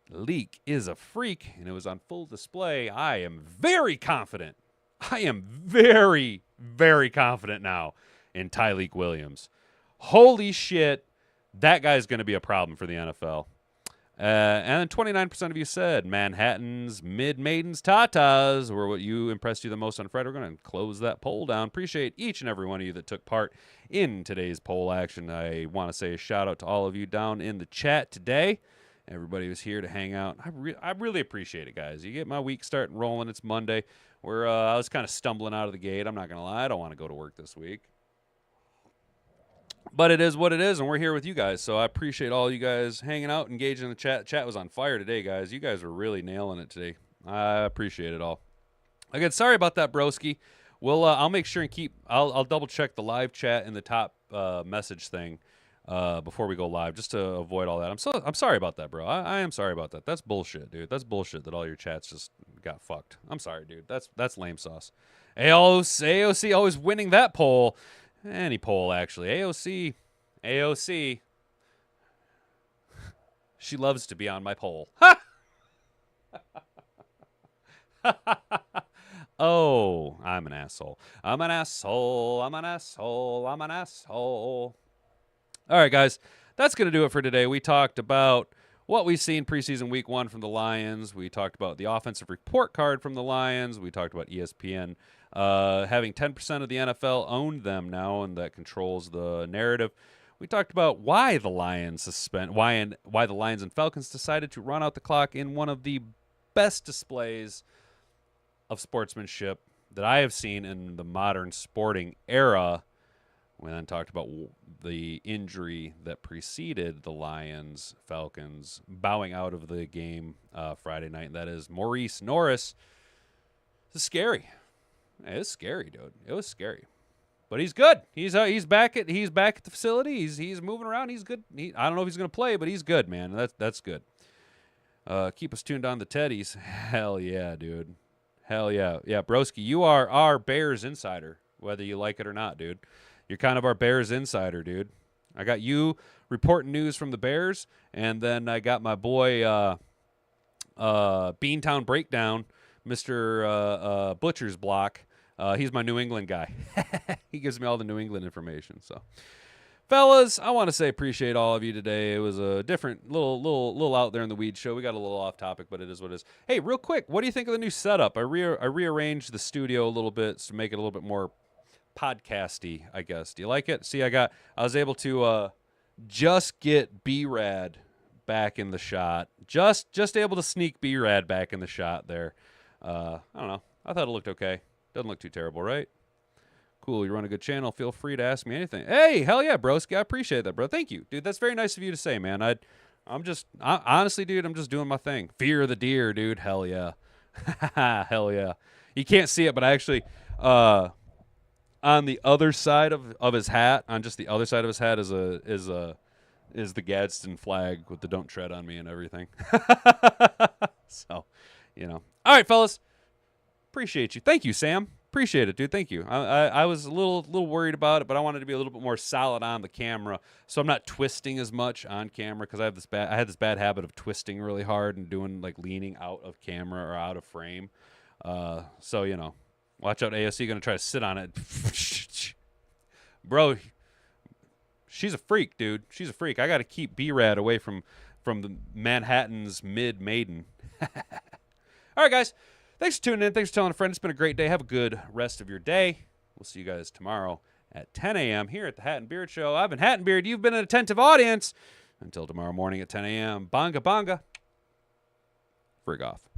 A: Leak is a freak, and it was on full display. I am very confident. I am very, very confident now in Tyleek Williams. Holy shit, that guy's going to be a problem for the NFL. And then 29% of you said Manhattan's mid-maidens tatas were what you impressed you the most on Friday. We're going to close that poll down. Appreciate each and every one of you that took part in today's poll action. I want to say a shout-out to all of you down in the chat today. Everybody was here to hang out. I really appreciate it, guys. You get my week starting rolling. It's Monday. I was kind of stumbling out of the gate. I'm not going to lie. I don't want to go to work this week. But it is what it is, and we're here with you guys. So I appreciate all you guys hanging out, engaging in the chat. Chat was on fire today, guys. You guys were really nailing it today. I appreciate it all. Again, sorry about that, broski. I'll make sure and I'll double check the live chat in the top message thing before we go live, just to avoid all that. I'm sorry about that, bro. I am sorry about that. That's bullshit, dude. That's bullshit that all your chats just got fucked. I'm sorry, dude. That's lame sauce. AOC always winning that poll. Any poll, actually. AOC. She loves to be on my poll. Oh, I'm an asshole. I'm an asshole. All right, guys. That's going to do it for today. We talked about what we've seen preseason week 1 from the Lions. We talked about the offensive report card from the Lions. We talked about ESPN having 10% of the NFL owned them now, and that controls the narrative. We talked about why the Lions why the Lions and Falcons decided to run out the clock in one of the best displays of sportsmanship that I have seen in the modern sporting era. We then talked about the injury that preceded the Lions Falcons bowing out of the game Friday night. That is Morice Norris. This is scary. It was scary, dude. It was scary, but he's good. He's back at the facility. He's moving around. He's good. I don't know if he's gonna play, but he's good, man. That's good. Keep us tuned on the Teddies. Hell yeah, dude. Hell yeah, yeah, broski. You are our Bears insider, whether you like it or not, dude. You're kind of our Bears insider, dude. I got you reporting news from the Bears, and then I got my boy Beantown Breakdown, Mr. Butcher's Block. He's my New England guy. He gives me all the New England information. So, fellas, I want to say appreciate all of you today. It was a different little out there in the weeds show. We got a little off topic, but it is what it is. Hey, real quick, what do you think of the new setup? I rearranged the studio a little bit to make it a little bit more podcasty, I guess. Do you like it? See, I was able to just get B-Rad back in the shot. Just able to sneak B-Rad back in the shot there. I don't know. I thought it looked okay. Doesn't look too terrible, right? Cool. You run a good channel. Feel free to ask me anything. Hey, hell yeah, broski. I appreciate that, bro. Thank you, dude. That's very nice of you to say, man. Honestly, dude, I'm just doing my thing. Fear of the deer, dude. Hell yeah. Hell yeah. You can't see it, but I actually, on the other side of his hat, on just the other side of his hat is the Gadsden flag with the "Don't Tread on Me" and everything. So, All right, fellas. Appreciate you. Thank you, Sam. Appreciate it, dude. Thank you. I was a little worried about it, but I wanted to be a little bit more solid on the camera, so I'm not twisting as much on camera, because I had this bad habit of twisting really hard and doing leaning out of camera or out of frame. So watch out, AOC gonna try to sit on it. Bro, she's a freak, dude. She's a freak. I got to keep B-Rad away from the Manhattan's mid-maiden. All right, guys. Thanks for tuning in. Thanks for telling a friend. It's been a great day. Have a good rest of your day. We'll see you guys tomorrow at 10 a.m. here at the Hat and Beard Show. I've been Hat and Beard. You've been an attentive audience. Until tomorrow morning at 10 a.m. Bonga bonga. Frig off.